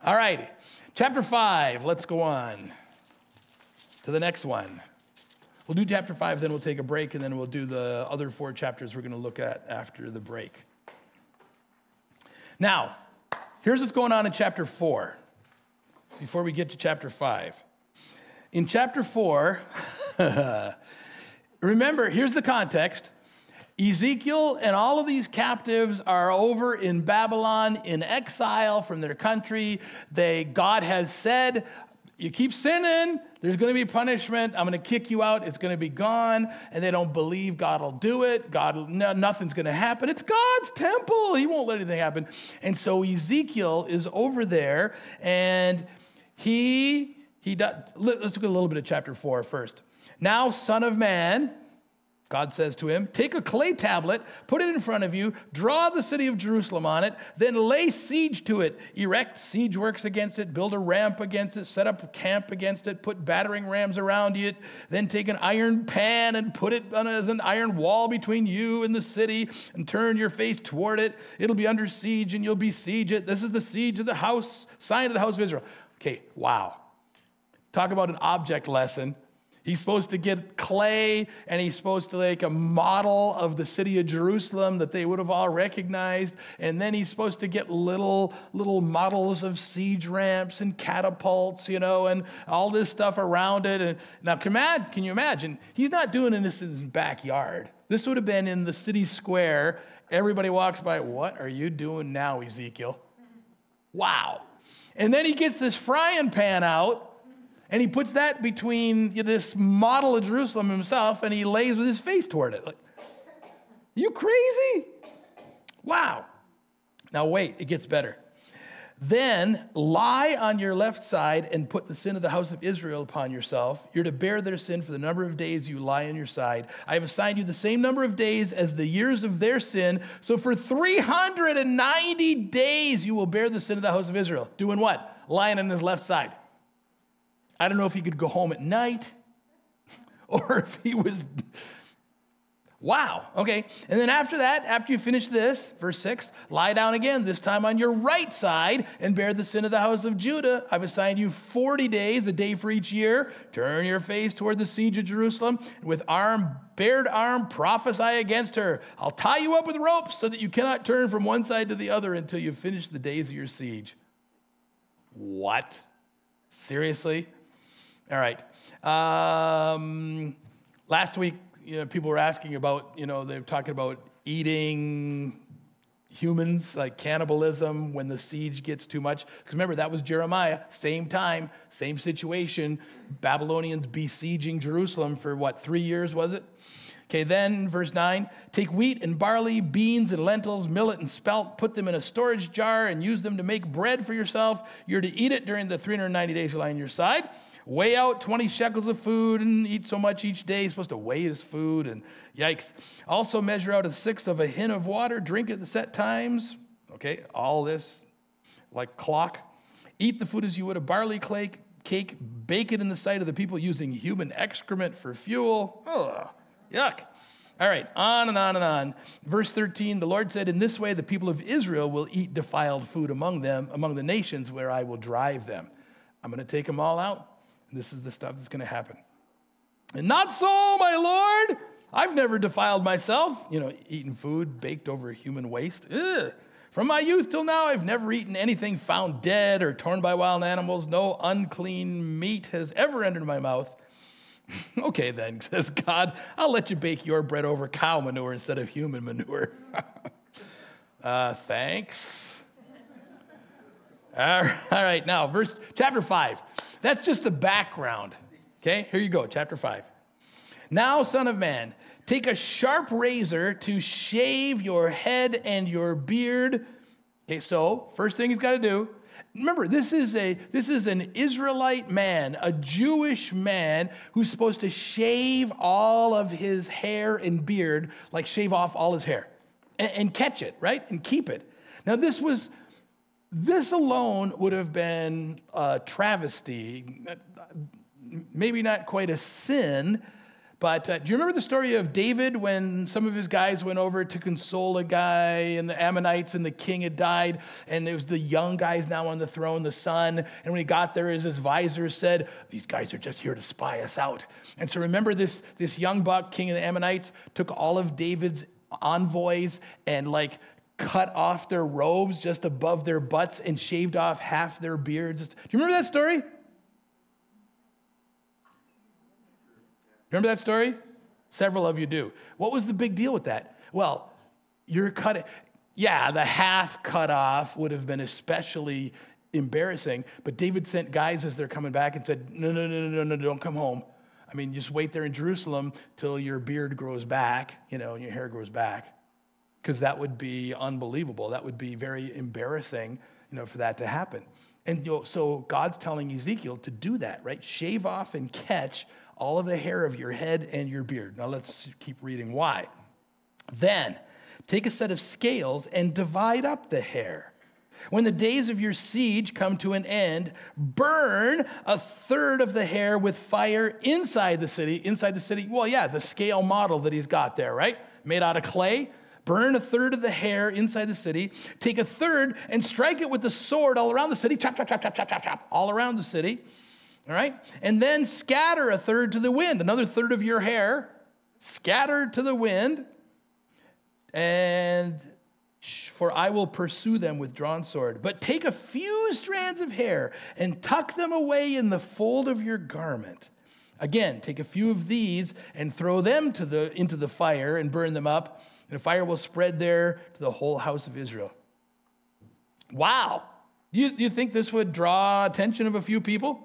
All right, chapter 5. Let's go on to the next one. We'll do chapter 5, then we'll take a break, and then we'll do the other 4 chapters we're going to look at after the break. Now, here's what's going on in chapter 4 before we get to chapter 5. In chapter 4, remember, here's the context. Ezekiel and all of these captives are over in Babylon in exile from their country. God has said, you keep sinning, there's going to be punishment. I'm going to kick you out. It's going to be gone. And they don't believe God will do it. Nothing's going to happen. It's God's temple. He won't let anything happen. And so Ezekiel is over there, and he does. Let's look at a little bit of chapter 4 first. Now, son of man, God says to him, take a clay tablet, put it in front of you, draw the city of Jerusalem on it, then lay siege to it, erect siege works against it, build a ramp against it, set up a camp against it, put battering rams around it, then take an iron pan and put it as an iron wall between you and the city, and turn your face toward it. It'll be under siege, and you'll besiege it. This is the siege of the house, sign of the house of Israel. Okay, wow. Talk about an object lesson. He's supposed to get clay, and he's supposed to make a model of the city of Jerusalem that they would have all recognized. And then he's supposed to get little models of siege ramps and catapults, and all this stuff around it. And now, can you imagine? He's not doing this in his backyard. This would have been in the city square. Everybody walks by. What are you doing now, Ezekiel? Wow. And then he gets this frying pan out, and he puts that between this model of Jerusalem himself, and he lays with his face toward it. Like, you crazy? Wow. Now wait, it gets better. Then lie on your left side and put the sin of the house of Israel upon yourself. You're to bear their sin for the number of days you lie on your side. I have assigned you the same number of days as the years of their sin. So for 390 days you will bear the sin of the house of Israel. Doing what? Lying on his left side. I don't know if he could go home at night or if he was, wow, okay. And then after that, after you finish this, verse 6, lie down again, this time on your right side, and bear the sin of the house of Judah. I've assigned you 40 days, a day for each year. Turn your face toward the siege of Jerusalem, and with bared arm, prophesy against her. I'll tie you up with ropes so that you cannot turn from one side to the other until you finish the days of your siege. What? Seriously? All right. Last week, people were asking about, they were talking about eating humans, like cannibalism when the siege gets too much. Because remember, that was Jeremiah, same time, same situation. Babylonians besieging Jerusalem for 3 years, was it? Okay, then verse 9, take wheat and barley, beans and lentils, millet and spelt, put them in a storage jar and use them to make bread for yourself. You're to eat it during the 390 days you lie on your side. Weigh out 20 shekels of food and eat so much each day. He's supposed to weigh his food, and yikes. Also measure out 1/6 of a hin of water. Drink at the set times. Okay, all this like clock. Eat the food as you would a barley cake. Bake it in the sight of the people using human excrement for fuel. Ugh, yuck. All right, on and on and on. Verse 13, the Lord said, in this way the people of Israel will eat defiled food among the nations where I will drive them. I'm going to take them all out. And this is the stuff that's going to happen. And not so, my Lord. I've never defiled myself, eating food baked over human waste. Ugh. From my youth till now, I've never eaten anything found dead or torn by wild animals. No unclean meat has ever entered my mouth. Okay, then, says God, I'll let you bake your bread over cow manure instead of human manure. Thanks. All right, now, chapter 5. That's just the background. Okay, here you go, chapter 5. Now, son of man, take a sharp razor to shave your head and your beard. Okay, so first thing he's got to do, remember, this is an Israelite man, a Jewish man who's supposed to shave all of his hair and beard, like shave off all his hair and catch it, right? And keep it. Now, this alone would have been a travesty, maybe not quite a sin, But do you remember the story of David when some of his guys went over to console a guy and the Ammonites and the king had died and there was the young guys now on the throne, the son. And when he got there, his advisors said, these guys are just here to spy us out. And so remember this young buck, king of the Ammonites, took all of David's envoys and cut off their robes just above their butts and shaved off half their beards. Do you remember that story? Remember that story? Several of you do. What was the big deal with that? Well, you're cutting. Yeah, the half cut off would have been especially embarrassing, but David sent guys as they're coming back and said, no, don't come home. I mean, just wait there in Jerusalem till your beard grows back, and your hair grows back, because that would be unbelievable. That would be very embarrassing, for that to happen. And so God's telling Ezekiel to do that, right? Shave off and catch all of the hair of your head and your beard. Now let's keep reading why. Then take a set of scales and divide up the hair. When the days of your siege come to an end, burn a third of the hair with fire inside the city. Inside the city, well, yeah, the scale model that he's got there, right? Made out of clay. Burn a third of the hair inside the city. Take a third and strike it with the sword all around the city. Chop, chop, chop, chop, chop, chop, chop, all around the city. All right? And then scatter a third to the wind. Another third of your hair, scatter to the wind. And for I will pursue them with drawn sword. But take a few strands of hair and tuck them away in the fold of your garment. Again, take a few of these and throw them into the fire and burn them up. And the fire will spread there to the whole house of Israel. Wow. Do you think this would draw attention of a few people?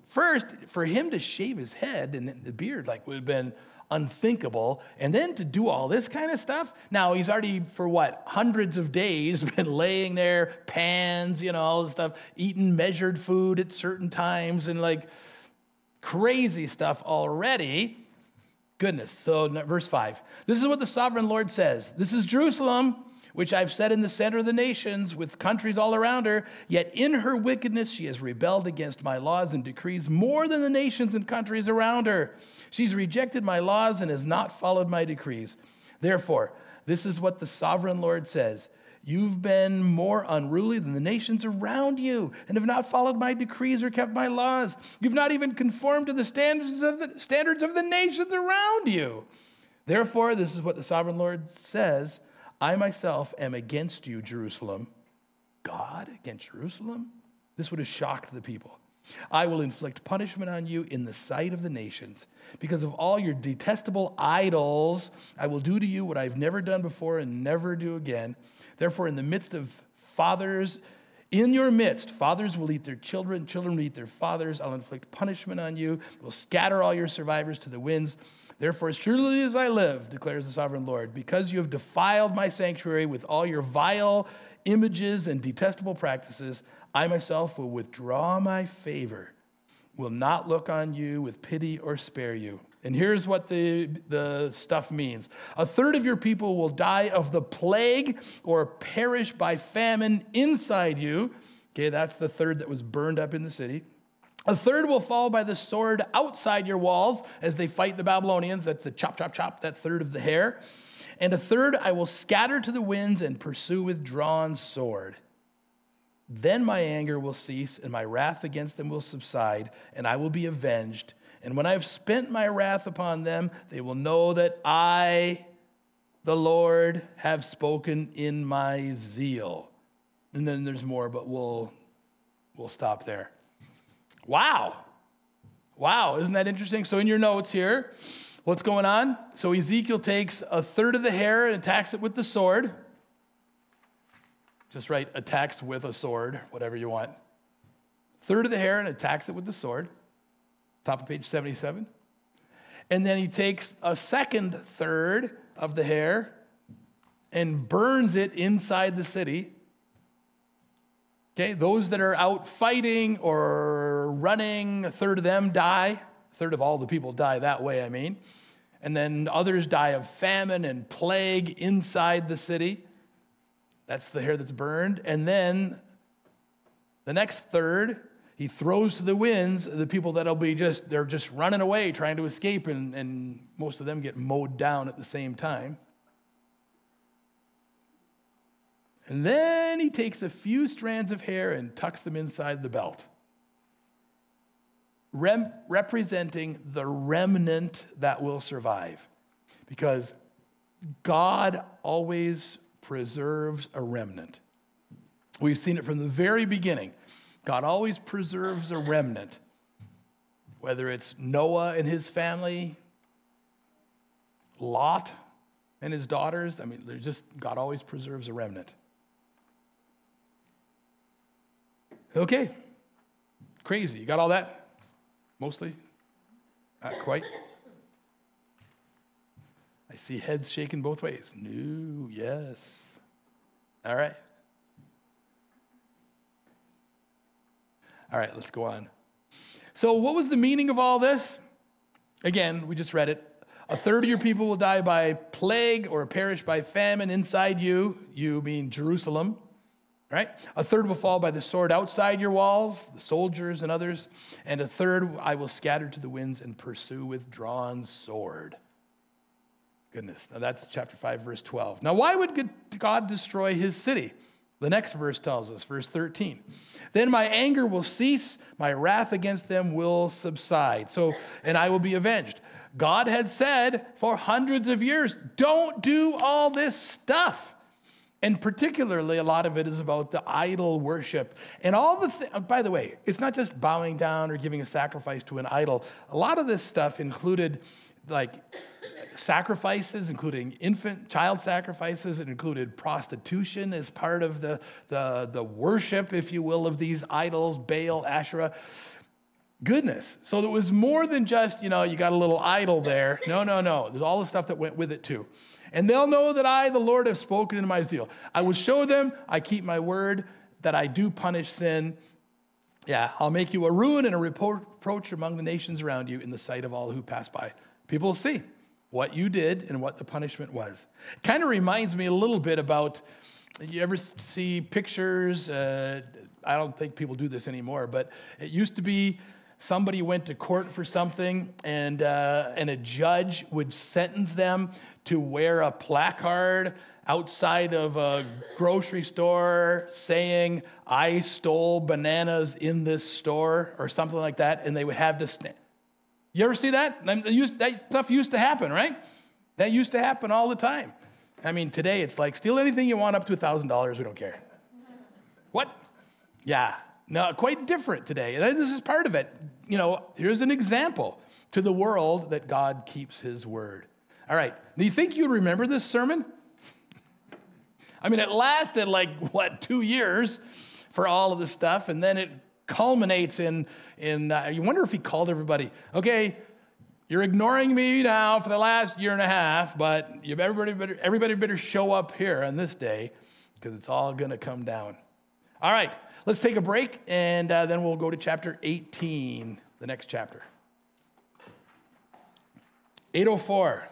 First, for him to shave his head and the beard would have been unthinkable. And then to do all this kind of stuff. Now, he's already, for hundreds of days been laying there, pans, all this stuff, eating measured food at certain times and crazy stuff already. Goodness. So verse 5. This is what the sovereign Lord says. This is Jerusalem, which I've set in the center of the nations with countries all around her. Yet in her wickedness, she has rebelled against my laws and decrees more than the nations and countries around her. She's rejected my laws and has not followed my decrees. Therefore, this is what the sovereign Lord says. You've been more unruly than the nations around you and have not followed my decrees or kept my laws. You've not even conformed to the standards of the nations around you. Therefore, this is what the sovereign Lord says. I myself am against you, Jerusalem. God against Jerusalem? This would have shocked the people. I will inflict punishment on you in the sight of the nations. Because of all your detestable idols, I will do to you what I've never done before and never do again. Therefore, in your midst, fathers will eat their children, children will eat their fathers. I'll inflict punishment on you. I will scatter all your survivors to the winds. Therefore, as truly as I live, declares the sovereign Lord, because you have defiled my sanctuary with all your vile images and detestable practices, I myself will withdraw my favor, will not look on you with pity or spare you. And here's what the stuff means. A third of your people will die of the plague or perish by famine inside you. Okay, that's the third that was burned up in the city. A third will fall by the sword outside your walls as they fight the Babylonians. That's the chop, chop, chop, that third of the hair. And a third I will scatter to the winds and pursue with drawn sword. Then my anger will cease and my wrath against them will subside, and I will be avenged. And when I have spent my wrath upon them, they will know that I, the Lord, have spoken in my zeal. And then there's more, but we'll stop there. Wow. Isn't that interesting? So in your notes here, what's going on? So Ezekiel takes a third of the hair and attacks it with the sword. Just write attacks with a sword, whatever you want. Third of the hair and attacks it with the sword. Top of page 77. And then he takes a second third of the hair and burns it inside the city. Okay, those that are out fighting or running, a third of them die. A third of all the people die that way, I mean. And then others die of famine and plague inside the city. That's the hair that's burned. And then the next third, he throws to the winds the people that'll be they're just running away, trying to escape, and most of them get mowed down at the same time. And then he takes a few strands of hair and tucks them inside the belt, representing the remnant that will survive. Because God always preserves a remnant. We've seen it from the very beginning. God always preserves a remnant. Whether it's Noah and his family, Lot and his daughters, God always preserves a remnant. Okay. Crazy. You got all that? Mostly? Not quite. I see heads shaking both ways. No, yes. All right. All right, let's go on. So what was the meaning of all this? Again, we just read it. 1/3 of your people will die by plague or perish by famine inside you. You mean Jerusalem, right? 1/3 will fall by the sword outside your walls, the soldiers and others. And 1/3 I will scatter to the winds and pursue with drawn sword. Goodness. Now that's chapter 5, verse 12. Now why would God destroy his city? The next verse tells us, verse 13. Then my anger will cease, my wrath against them will subside. And I will be avenged. God had said for hundreds of years, don't do all this stuff. And particularly, a lot of it is about the idol worship. And by the way, it's not just bowing down or giving a sacrifice to an idol. A lot of this stuff included sacrifices, including child sacrifices. It included prostitution as part of the worship, if you will, of these idols, Baal, Asherah. Goodness. So there was more than just, you got a little idol there. No. There's all the stuff that went with it too. And they'll know that I, the Lord, have spoken in my zeal. I will show them, I keep my word, that I do punish sin. Yeah, I'll make you a ruin and a reproach among the nations around you in the sight of all who pass by. People will see what you did and what the punishment was. It kind of reminds me a little bit about, you ever see pictures? I don't think people do this anymore, but it used to be somebody went to court for something, and a judge would sentence them to wear a placard outside of a grocery store saying, I stole bananas in this store, or something like that, and they would have to stand. You ever see that? That stuff used to happen, right? That used to happen all the time. Today it's like, steal anything you want up to $1,000, we don't care. What? Yeah. No, quite different today. This is part of it. Here's an example to the world that God keeps his word. All right. Do you think you'd remember this sermon? It lasted 2 years for all of this stuff, and then it culminates in you wonder if he called everybody, okay, you're ignoring me now for the last year and a half, but everybody better show up here on this day, because it's all going to come down. All right. Let's take a break, and then we'll go to chapter 18, the next chapter. 8:04.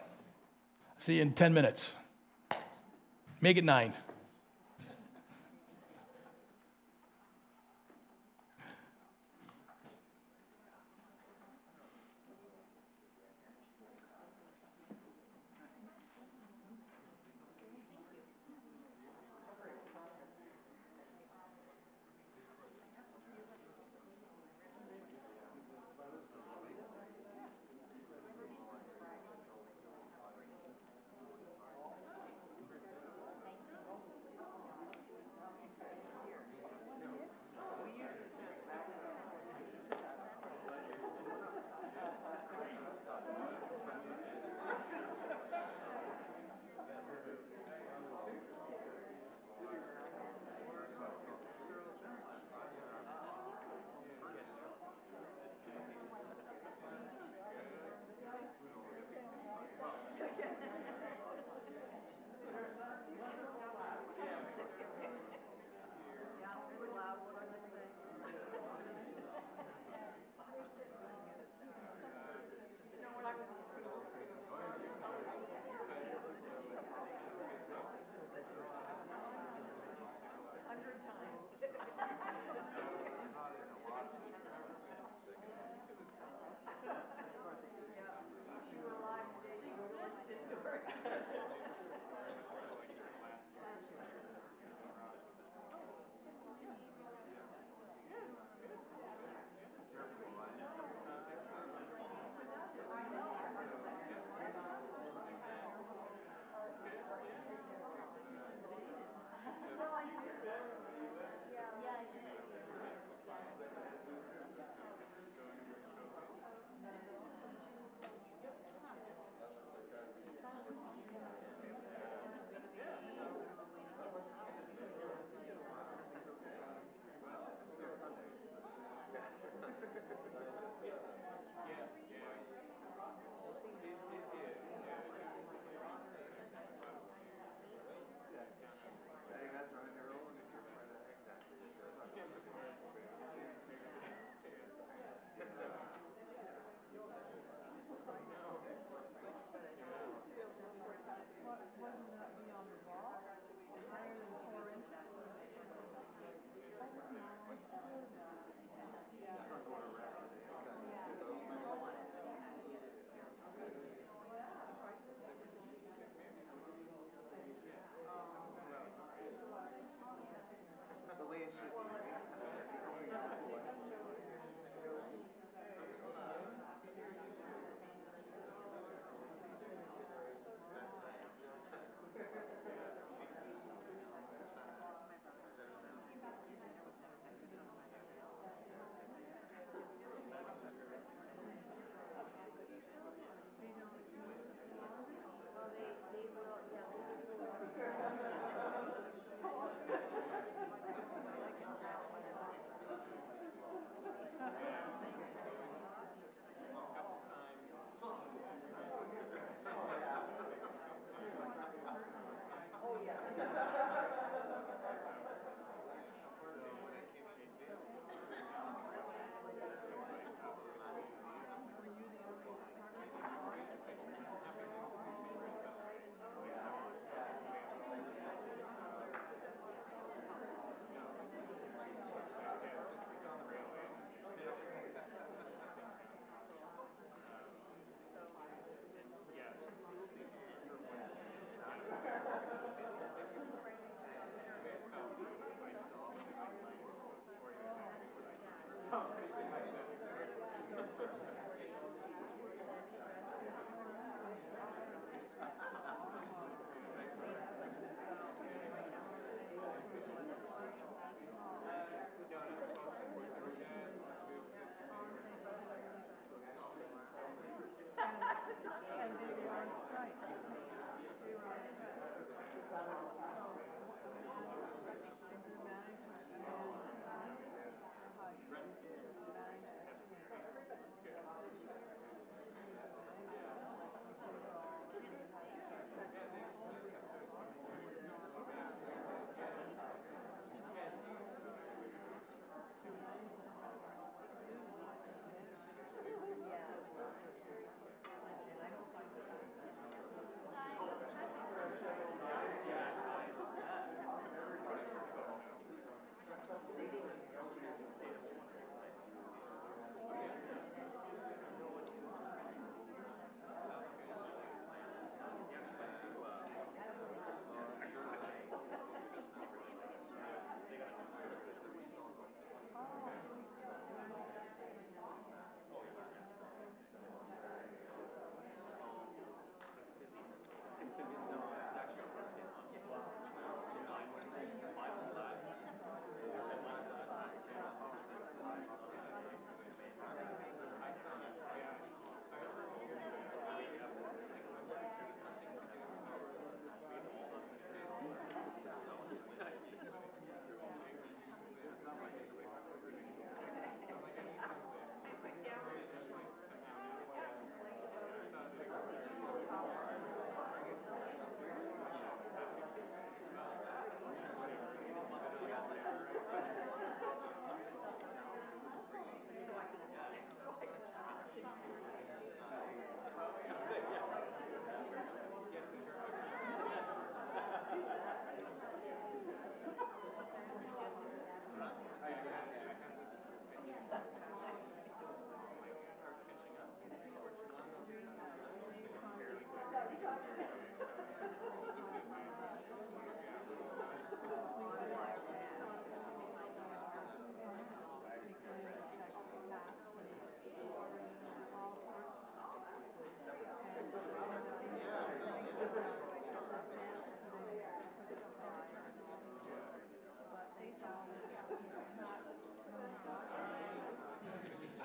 See you in 10 minutes. Make it 9.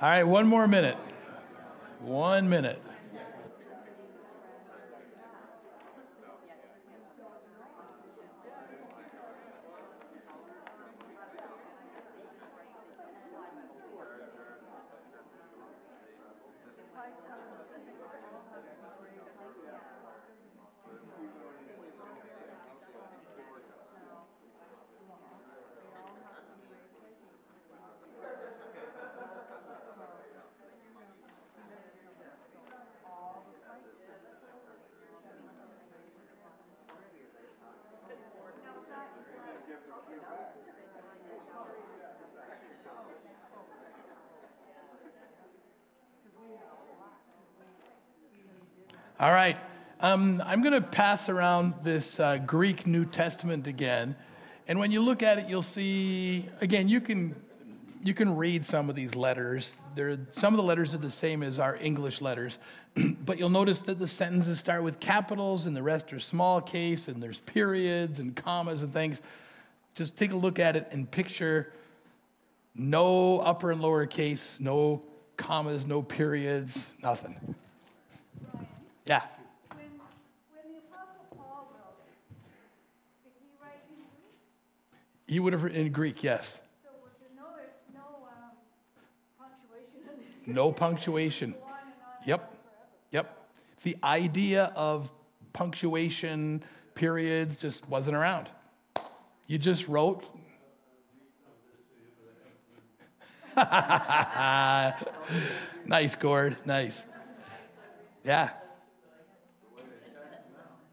All right, one more minute. 1 minute. All right. I'm going to pass around this Greek New Testament again. And when you look at it, you'll see, again, you can read some of these letters. Some of the letters are the same as our English letters. But you'll notice that the sentences start with capitals and the rest are small case, and there's periods and commas and things. Just take a look at it and picture no upper and lower case, no commas, no periods, nothing. Yeah. When the Apostle Paul wrote it, did he write in Greek? He would have written in Greek, yes. So was there no punctuation in it? No punctuation. Go on and on Yep. and on forever. Yep. The idea of punctuation, periods, just wasn't around. You just wrote. Nice, Gord. Nice. Yeah.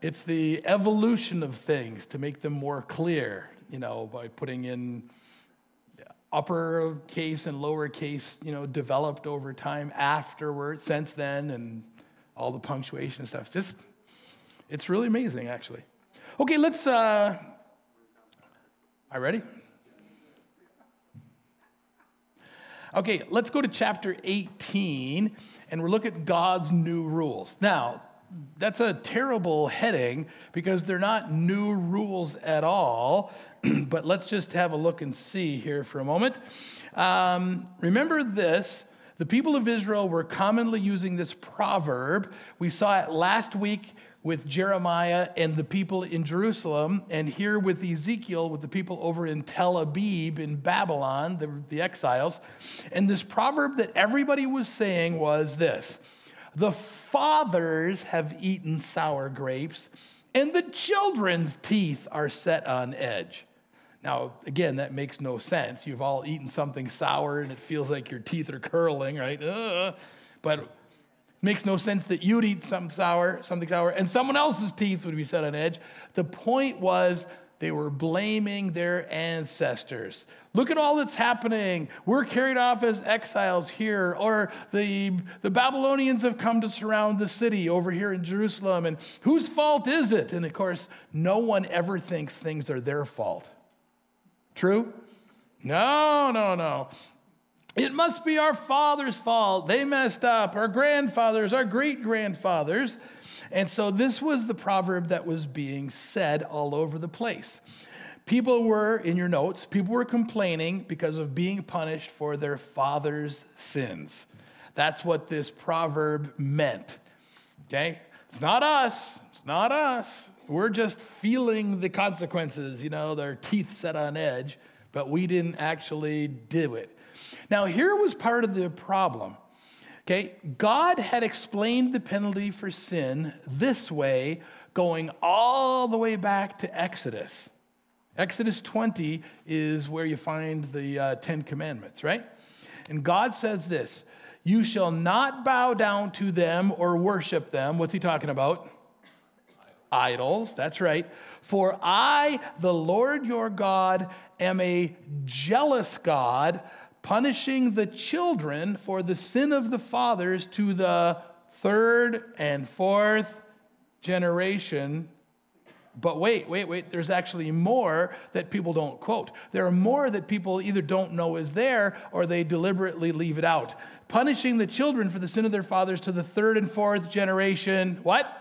It's the evolution of things to make them more clear, by putting in upper case and lower case, developed over time afterward, since then, and all the punctuation and stuff. It's really amazing, actually. Okay, let's, are you ready? Okay, let's go to chapter 18, and we'll look at God's new rules. Now, that's a terrible heading because they're not new rules at all, but let's just have a look and see here for a moment. Remember this. The people of Israel were commonly using this proverb. We saw it last week with Jeremiah and the people in Jerusalem, and here with Ezekiel with the people over in Tel Aviv in Babylon, the exiles. And this proverb that everybody was saying was this: the fathers have eaten sour grapes, and the children's teeth are set on edge. Now, again, that makes no sense. You've all eaten something sour, and it feels like your teeth are curling, right? But it makes no sense that you'd eat something sour, and someone else's teeth would be set on edge. The point was they were blaming their ancestors. Look at all that's happening. We're carried off as exiles here, or the Babylonians have come to surround the city over here in Jerusalem, and whose fault is it? And of course, no one ever thinks things are their fault. True? No. It must be our father's fault. They messed up. Our grandfathers, our great-grandfathers. And so this was the proverb that was being said all over the place. People were, in your notes, people were complaining because of being punished for their father's sins. That's what this proverb meant. Okay? It's not us. We're just feeling the consequences, their teeth set on edge, but we didn't actually do it. Now, here was part of the problem. Okay, God had explained the penalty for sin this way, going all the way back to Exodus. Exodus 20 is where you find the 10 Commandments, right? And God says this: you shall not bow down to them or worship them. What's he talking about? Idols, that's right. For I, the Lord your God, am a jealous God, punishing the children for the sin of the fathers to the third and fourth generation. But wait, there's actually more that people don't quote. There are more that people either don't know is there or they deliberately leave it out. Punishing the children for the sin of their fathers to the third and fourth generation, what?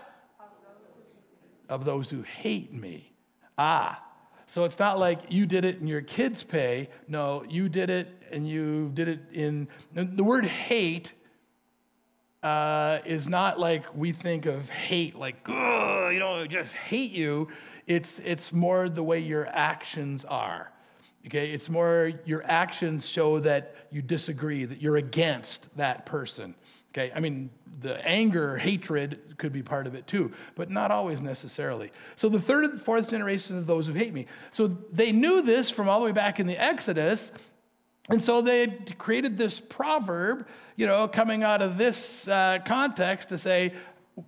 Of those who hate me. So it's not like you did it and your kids pay. No, you did it and you did it in... The word hate is not like we think of hate, like, just hate you. It's more the way your actions are. Okay, it's more your actions show that you disagree, that you're against that person. Okay, I mean, the anger, hatred could be part of it too, but not always necessarily. So the third and fourth generation of those who hate me. So they knew this from all the way back in the Exodus, and so they had created this proverb, coming out of this context to say,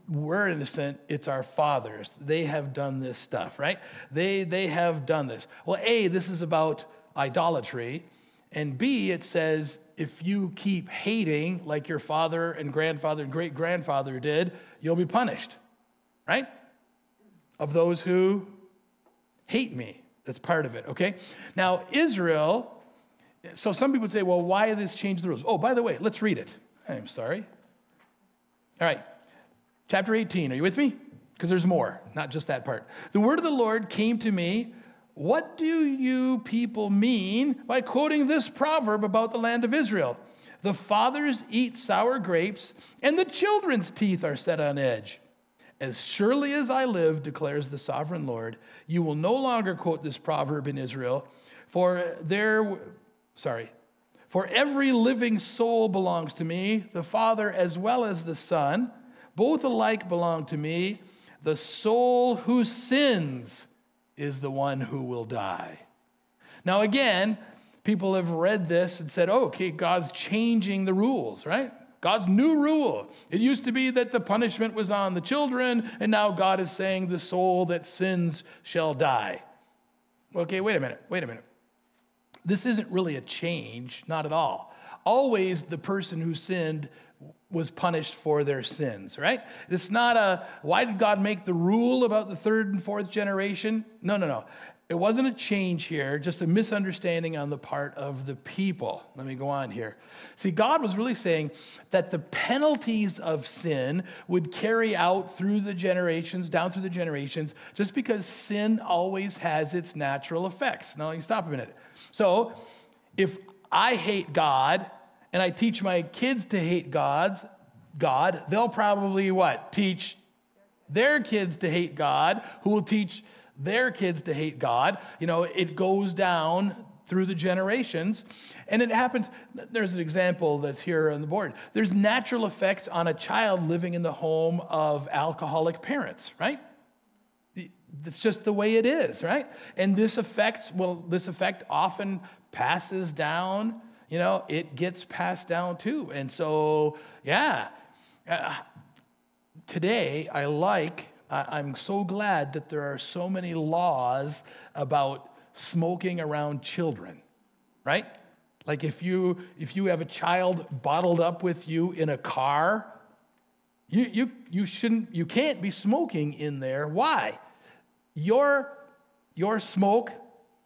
we're innocent, it's our fathers. They have done this stuff, right? They have done this. Well, A, this is about idolatry, and B, it says, if you keep hating like your father and grandfather and great-grandfather did, you'll be punished, right? Of those who hate me. That's part of it, okay? Now, Israel, so some people would say, well, why this change the rules? Oh, by the way, let's read it. I'm sorry. All right, chapter 18, are you with me? Because there's more, not just that part. The word of the Lord came to me. What do you people mean by quoting this proverb about the land of Israel? The fathers eat sour grapes, and the children's teeth are set on edge. As surely as I live, declares the sovereign Lord, you will no longer quote this proverb in Israel, for every living soul belongs to me, the Father as well as the Son. Both alike belong to me. The soul who sins is the one who will die. Now again, people have read this and said, oh, okay, God's changing the rules, right? God's new rule. It used to be that the punishment was on the children, and now God is saying the soul that sins shall die. Okay, wait a minute. This isn't really a change, not at all. Always the person who sinned was punished for their sins, right? It's not why did God make the rule about the third and fourth generation? No. It wasn't a change here, just a misunderstanding on the part of the people. Let me go on here. See, God was really saying that the penalties of sin would carry out through the generations, down through the generations, just because sin always has its natural effects. Now, let me stop a minute. So, if I hate God and I teach my kids to hate God, they'll probably what? Teach their kids to hate God, who will teach their kids to hate God. You know, it goes down through the generations. And it happens, there's an example that's here on the board. There's natural effects on a child living in the home of alcoholic parents, right? That's just the way it is, right? And this effect often passes down, you know, it gets passed down too. And so, yeah, today I'm so glad that there are so many laws about smoking around children, right? Like if you have a child bottled up with you in a car, you can't be smoking in there. Why? Your smoke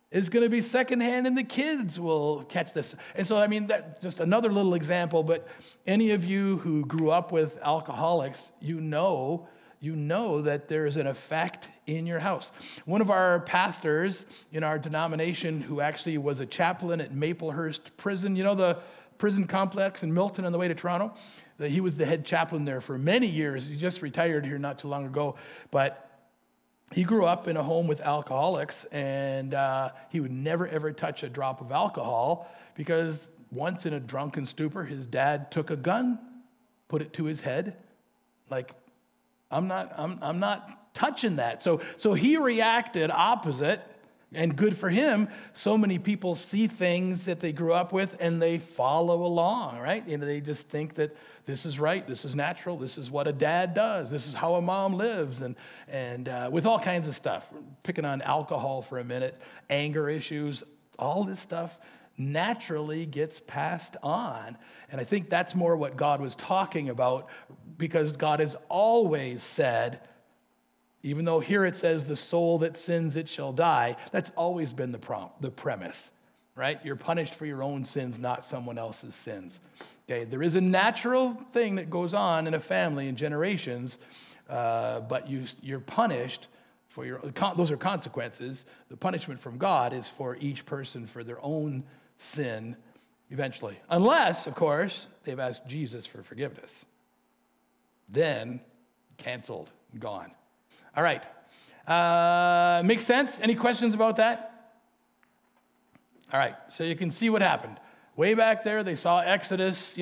is going to be secondhand, and the kids will catch this. And so, I mean, that's just another little example. But any of you who grew up with alcoholics, you know that there's an effect in your house. One of our pastors in our denomination, who actually was a chaplain at Maplehurst Prison, you know, the prison complex in Milton on the way to Toronto, he was the head chaplain there for many years. He just retired here not too long ago, but he grew up in a home with alcoholics, and he would never, ever touch a drop of alcohol because once in a drunken stupor, his dad took a gun, put it to his head, like, I'm not touching that. So he reacted opposite, and good for him. So many people see things that they grew up with and they follow along, right? You know, they just think that this is right, this is natural, this is what a dad does, this is how a mom lives, and with all kinds of stuff. Picking on alcohol for a minute, anger issues, all this stuff naturally gets passed on. And I think that's more what God was talking about, because God has always said, even though here it says the soul that sins, it shall die, that's always been the premise, right? You're punished for your own sins, not someone else's sins. Okay, there is a natural thing that goes on in a family in generations, but you're punished for those are consequences. The punishment from God is for each person for their own sin eventually. Unless, of course, they've asked Jesus for forgiveness. Then, canceled, gone. All right. Makes sense? Any questions about that? All right. So you can see what happened. Way back there, they saw Exodus,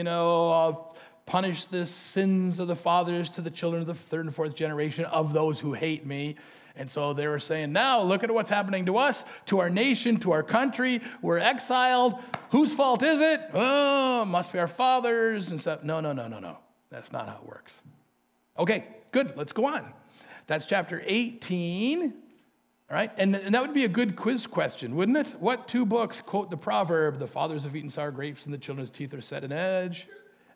punish the sins of the fathers to the children of the third and fourth generation of those who hate me. And so they were saying, now look at what's happening to us, to our nation, to our country. We're exiled. Whose fault is it? Oh, must be our fathers and stuff. No. That's not how it works. Okay, good. Let's go on. That's chapter 18. All right, and that would be a good quiz question, wouldn't it? What two books quote the proverb, the fathers have eaten sour grapes and the children's teeth are set in edge?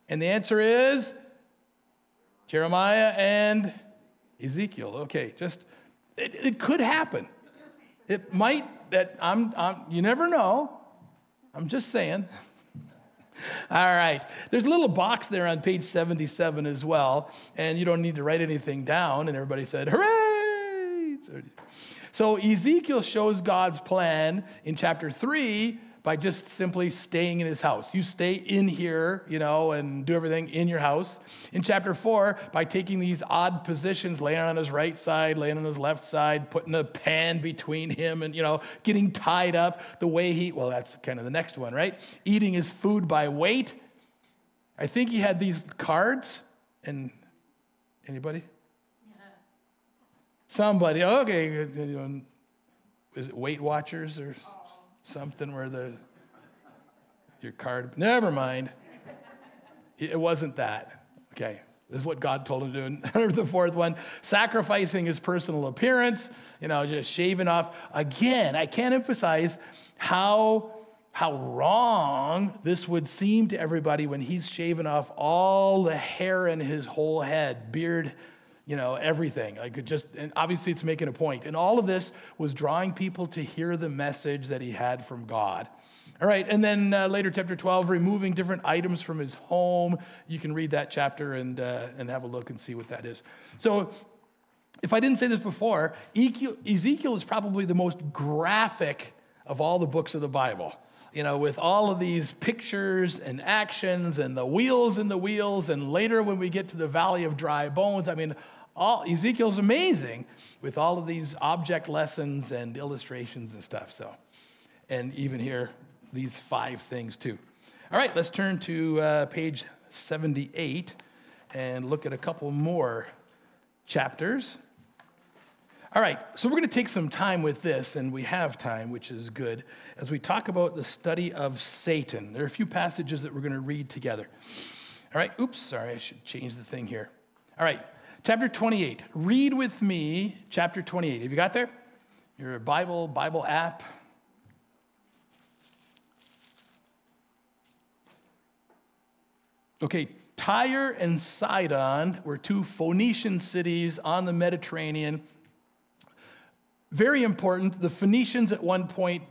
And the answer is Jeremiah and Ezekiel. Okay, it could happen. It might, you never know. I'm just saying. All right. There's a little box there on page 77 as well, and you don't need to write anything down. And everybody said, hooray! So Ezekiel shows God's plan in chapter 3 by just simply staying in his house. You stay in here, and do everything in your house. In chapter 4, by taking these odd positions, laying on his right side, laying on his left side, putting a pan between him and, getting tied up the way that's kind of the next one, right? Eating his food by weight. I think he had these cards, and anybody? Yeah. Somebody, okay. Is it Weight Watchers or something where your card, never mind. It wasn't that. Okay, this is what God told him to do. And the fourth one, sacrificing his personal appearance, just shaving off. Again, I can't emphasize how wrong this would seem to everybody when he's shaving off all the hair in his whole head, beard, everything. And obviously it's making a point. And all of this was drawing people to hear the message that he had from God. All right, and then later, chapter 12, removing different items from his home. You can read that chapter and have a look and see what that is. So if I didn't say this before, Ezekiel is probably the most graphic of all the books of the Bible. With all of these pictures and actions and the wheels in the wheels, and later when we get to the valley of dry bones, Ezekiel's amazing with all of these object lessons and illustrations and stuff. So, and even here, these 5 things too. All right, let's turn to page 78 and look at a couple more chapters. All right, so we're going to take some time with this, and we have time, which is good, as we talk about the study of Satan. There are a few passages that we're going to read together. All right, I should change the thing here. All right, chapter 28. Read with me chapter 28. Have you got there? Your Bible app? Okay, Tyre and Sidon were 2 Phoenician cities on the Mediterranean. Very important. The Phoenicians at one point,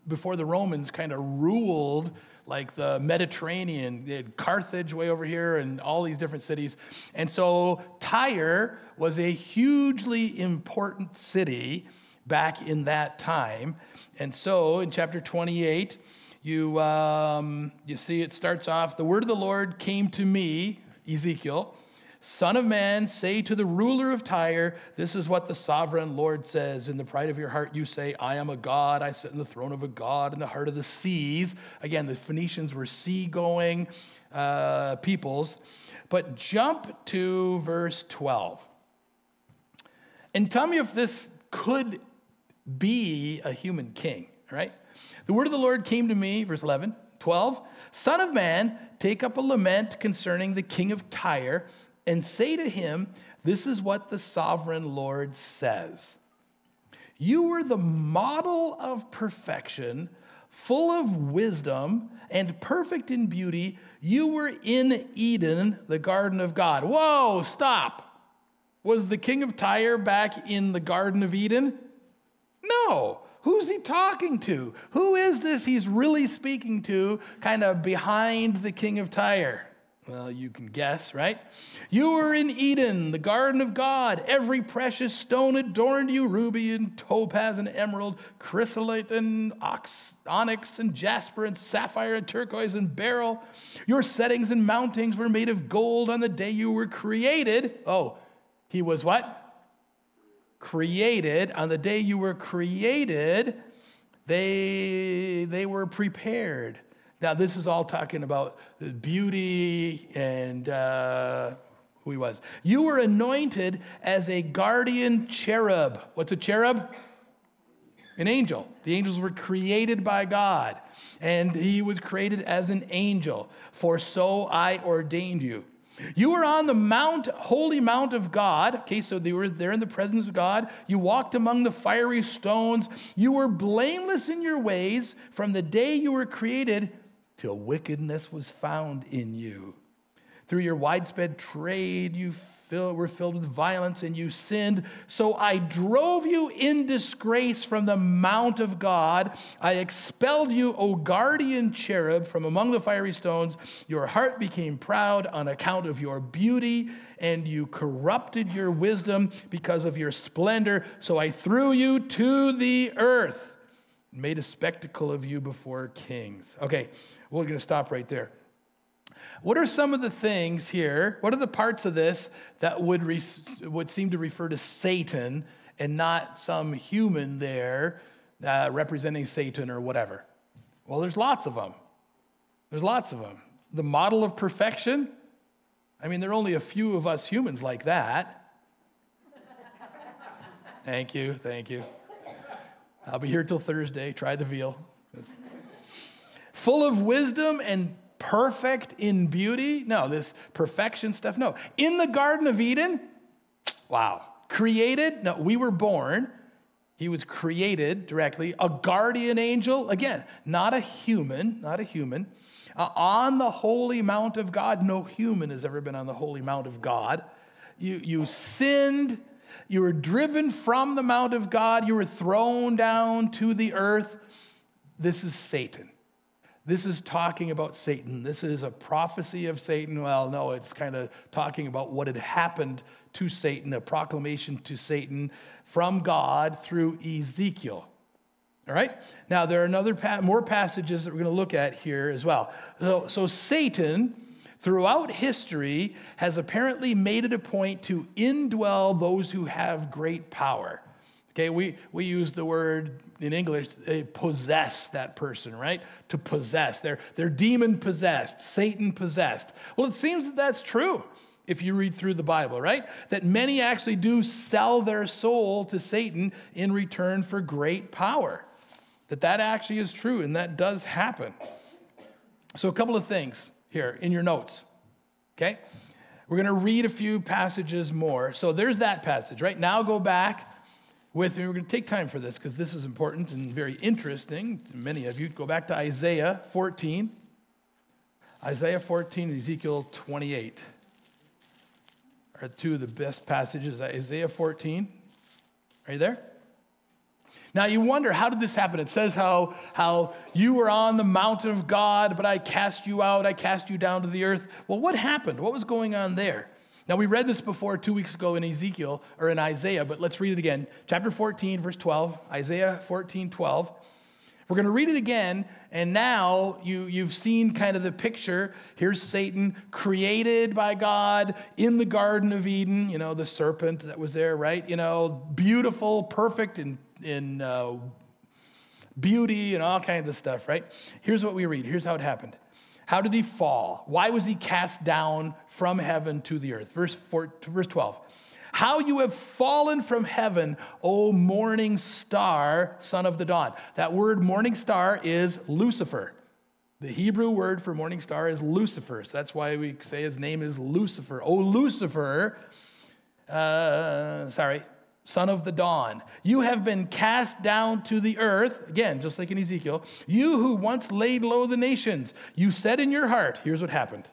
before the Romans, kind of ruled like the Mediterranean. They had Carthage way over here and all these different cities. And so Tyre was a hugely important city back in that time. And so in chapter 28, you see it starts off, the word of the Lord came to me, Ezekiel, Son of man, say to the ruler of Tyre, this is what the sovereign Lord says. In the pride of your heart you say, I am a god. I sit in the throne of a god in the heart of the seas. Again, the Phoenicians were seagoing peoples. But jump to verse 12. And tell me if this could be a human king, all right? The word of the Lord came to me, verse 11, 12. Son of man, take up a lament concerning the king of Tyre, and say to him, this is what the sovereign Lord says. You were the model of perfection, full of wisdom, and perfect in beauty. You were in Eden, the garden of God. Whoa, stop. Was the king of Tyre back in the Garden of Eden? No. Who's he talking to? Who is this he's really speaking to, kind of behind the king of Tyre? Well, you can guess, right? You were in Eden, the garden of God. Every precious stone adorned you, ruby and topaz and emerald, chrysolite and onyx and jasper and sapphire and turquoise and beryl. Your settings and mountings were made of gold on the day you were created. Oh, he was what? Created. On the day you were created, they were prepared. Now, this is all talking about the beauty and who he was. You were anointed as a guardian cherub. What's a cherub? An angel. The angels were created by God, and he was created as an angel. For so I ordained you. You were on the mount, holy mount of God. Okay, so they were there in the presence of God. You walked among the fiery stones. You were blameless in your ways from the day you were created till wickedness was found in you. Through your widespread trade, you were filled with violence and you sinned. So I drove you in disgrace from the mount of God. I expelled you, O guardian cherub, from among the fiery stones. Your heart became proud on account of your beauty, and you corrupted your wisdom because of your splendor. So I threw you to the earth, made a spectacle of you before kings. Okay, we're going to stop right there. What are some of the things here? What are the parts of this that would seem to refer to Satan and not some human there representing Satan or whatever? Well, there's lots of them. There's lots of them. The model of perfection. I mean, there are only a few of us humans like that. Thank you, thank you. I'll be here till Thursday. Try the veal. Full of wisdom and perfect in beauty. No, this perfection stuff. No. In the Garden of Eden, wow. Created, no, we were born. He was created directly. A guardian angel, again, not a human, not a human. On the holy mount of God, no human has ever been on the holy mount of God. you sinned, you were driven from the mount of God, you were thrown down to the earth. This is Satan. This is talking about Satan. This is a prophecy of Satan. Well, no, it's kind of talking about what had happened to Satan, a proclamation to Satan from God through Ezekiel. All right? Now, there are more passages that we're going to look at here as well. So Satan, throughout history, has apparently made it a point to indwell those who have great power. Okay, we use the word in English, they possess that person, right? To possess. They're demon possessed, Satan possessed. Well, it seems that that's true if you read through the Bible, right? That many actually do sell their soul to Satan in return for great power. That actually is true, and that does happen. So a couple of things here in your notes, okay? We're going to read a few passages more. So there's that passage, right? Now go back with me. We're going to take time for this because this is important and very interesting to many of you. Go back to Isaiah 14. Isaiah 14 and Ezekiel 28 are two of the best passages. Isaiah 14. Are you there? Now you wonder, how did this happen? It says how you were on the mountain of God, but I cast you out. I cast you down to the earth. Well, what happened? What was going on there? Now, we read this before 2 weeks ago in Ezekiel, or in Isaiah, but let's read it again. Chapter 14, verse 12, Isaiah 14, 12. We're going to read it again, and now you've seen kind of the picture. Here's Satan, created by God in the Garden of Eden, the serpent that was there, right? Beautiful, perfect in beauty and all kinds of stuff, right? Here's what we read. Here's how it happened. How did he fall? Why was he cast down from heaven to the earth? Verse 12. How you have fallen from heaven, O morning star, son of the dawn. That word morning star is Lucifer. The Hebrew word for morning star is Lucifer. So that's why we say his name is Lucifer. O Lucifer, son of the dawn. You have been cast down to the earth, again, just like in Ezekiel, you who once laid low the nations. You said in your heart, here's what happened.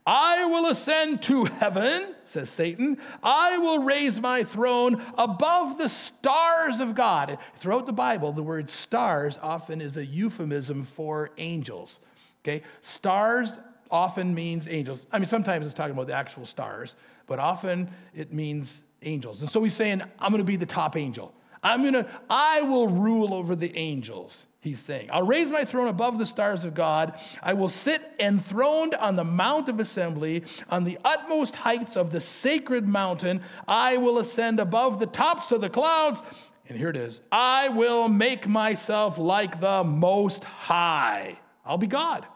I will ascend to heaven, says Satan. I will raise my throne above the stars of God. Throughout the Bible, the word stars often is a euphemism for angels. Okay? Stars often means angels. I mean, sometimes it's talking about the actual stars, but often it means angels. And so he's saying, I'm going to be the top angel. I will rule over the angels, he's saying. I'll raise my throne above the stars of God. I will sit enthroned on the mount of assembly, on the utmost heights of the sacred mountain. I will ascend above the tops of the clouds. And here it is. I will make myself like the Most High. I'll be God.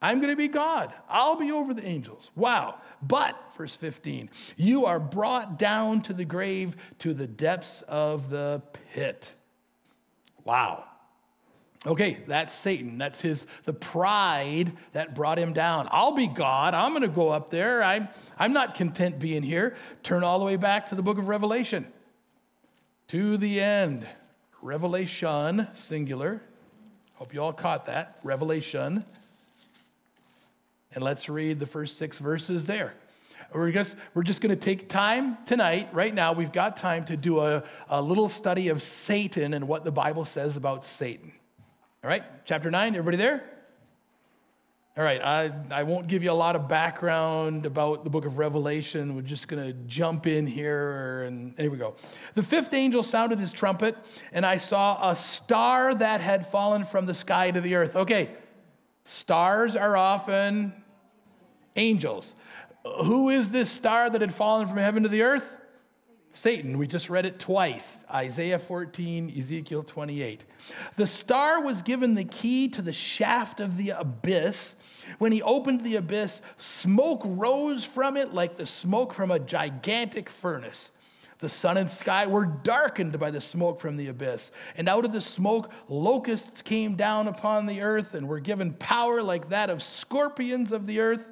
I'm going to be God. I'll be over the angels. Wow. But, verse 15, you are brought down to the grave, to the depths of the pit. Wow. Okay, that's Satan. That's the pride that brought him down. I'll be God. I'm going to go up there. I'm not content being here. Turn all the way back to the book of Revelation. To the end. Revelation, singular. Hope you all caught that. Revelation. And let's read the first 6 verses there. We're just going to take time tonight, right now. We've got time to do a little study of Satan and what the Bible says about Satan. All right, chapter 9, everybody there? All right, I won't give you a lot of background about the book of Revelation. We're just going to jump in here, and here we go. The 5th angel sounded his trumpet, and I saw a star that had fallen from the sky to the earth. Okay, stars are often angels. Who is this star that had fallen from heaven to the earth? Satan. We just read it twice. Isaiah 14, Ezekiel 28. The star was given the key to the shaft of the abyss. When he opened the abyss, smoke rose from it like the smoke from a gigantic furnace. The sun and sky were darkened by the smoke from the abyss. And out of the smoke, locusts came down upon the earth and were given power like that of scorpions of the earth.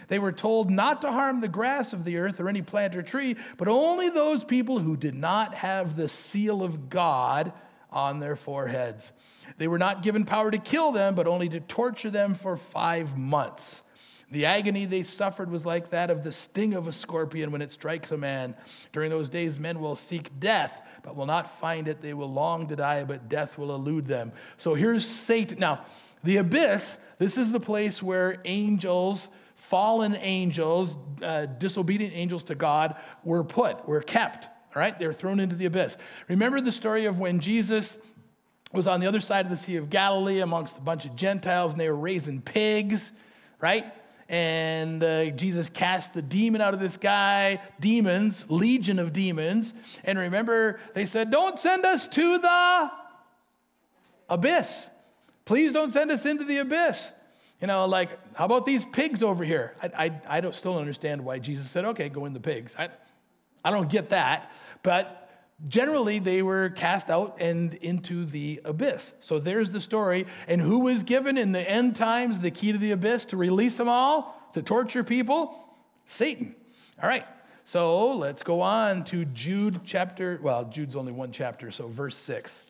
They were told not to harm the grass of the earth or any plant or tree, but only those people who did not have the seal of God on their foreheads. They were not given power to kill them, but only to torture them for 5 months. The agony they suffered was like that of the sting of a scorpion when it strikes a man. During those days, men will seek death, but will not find it. They will long to die, but death will elude them. So here's Satan. Now, the abyss, this is the place where angels, fallen angels, disobedient angels to God were kept. All right, they were thrown into the abyss. Remember the story of when Jesus was on the other side of the Sea of Galilee amongst a bunch of Gentiles, and they were raising pigs, right? And Jesus cast the demon out of this guy, demons, legion of demons. And remember, they said, don't send us to the abyss. Please don't send us into the abyss. You know, like, how about these pigs over here? I still don't understand why Jesus said, okay, go in the pigs. I don't get that. But generally, they were cast out and into the abyss. So there's the story. And who was given in the end times the key to the abyss to release them all, to torture people? Satan. All right. So let's go on to Jude chapter, well, Jude's only one chapter, so verse 6.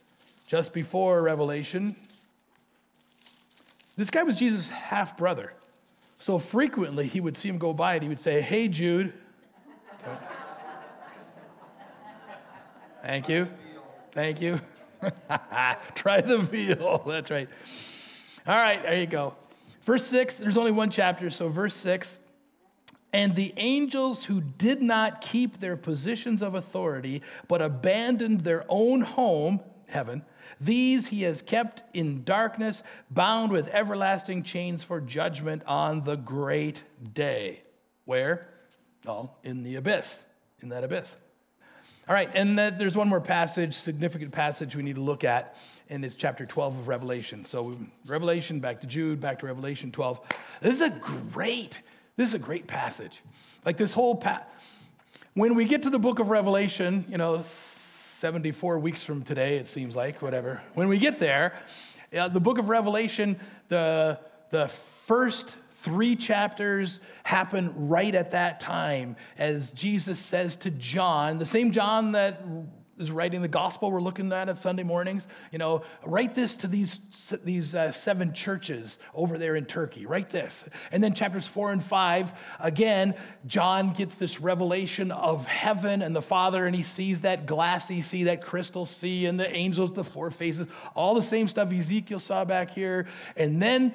Just before Revelation. This guy was Jesus' half-brother. So frequently, he would see him go by and he would say, hey, Jude. Thank you. Thank you. Try the veal. That's right. All right, there you go. Verse 6, there's only one chapter, so verse 6. And the angels who did not keep their positions of authority, but abandoned their own home, heaven, these he has kept in darkness, bound with everlasting chains for judgment on the great day. Where? Oh, in the abyss, in that abyss. All right, and there's one more passage, significant passage we need to look at, and it's chapter 12 of Revelation. So Revelation, back to Jude, back to Revelation 12. This is a great passage. Like this whole when we get to the book of Revelation, 74 weeks from today, it seems like, whatever. When we get there, the book of Revelation, the first 3 chapters happen right at that time as Jesus says to John, the same John that is writing the gospel we're looking at Sunday mornings, write this to these 7 churches over there in Turkey, write this. And then chapters 4 and 5, again, John gets this revelation of heaven and the Father, and he sees that glassy sea, that crystal sea, and the angels, the 4 faces, all the same stuff Ezekiel saw back here. And then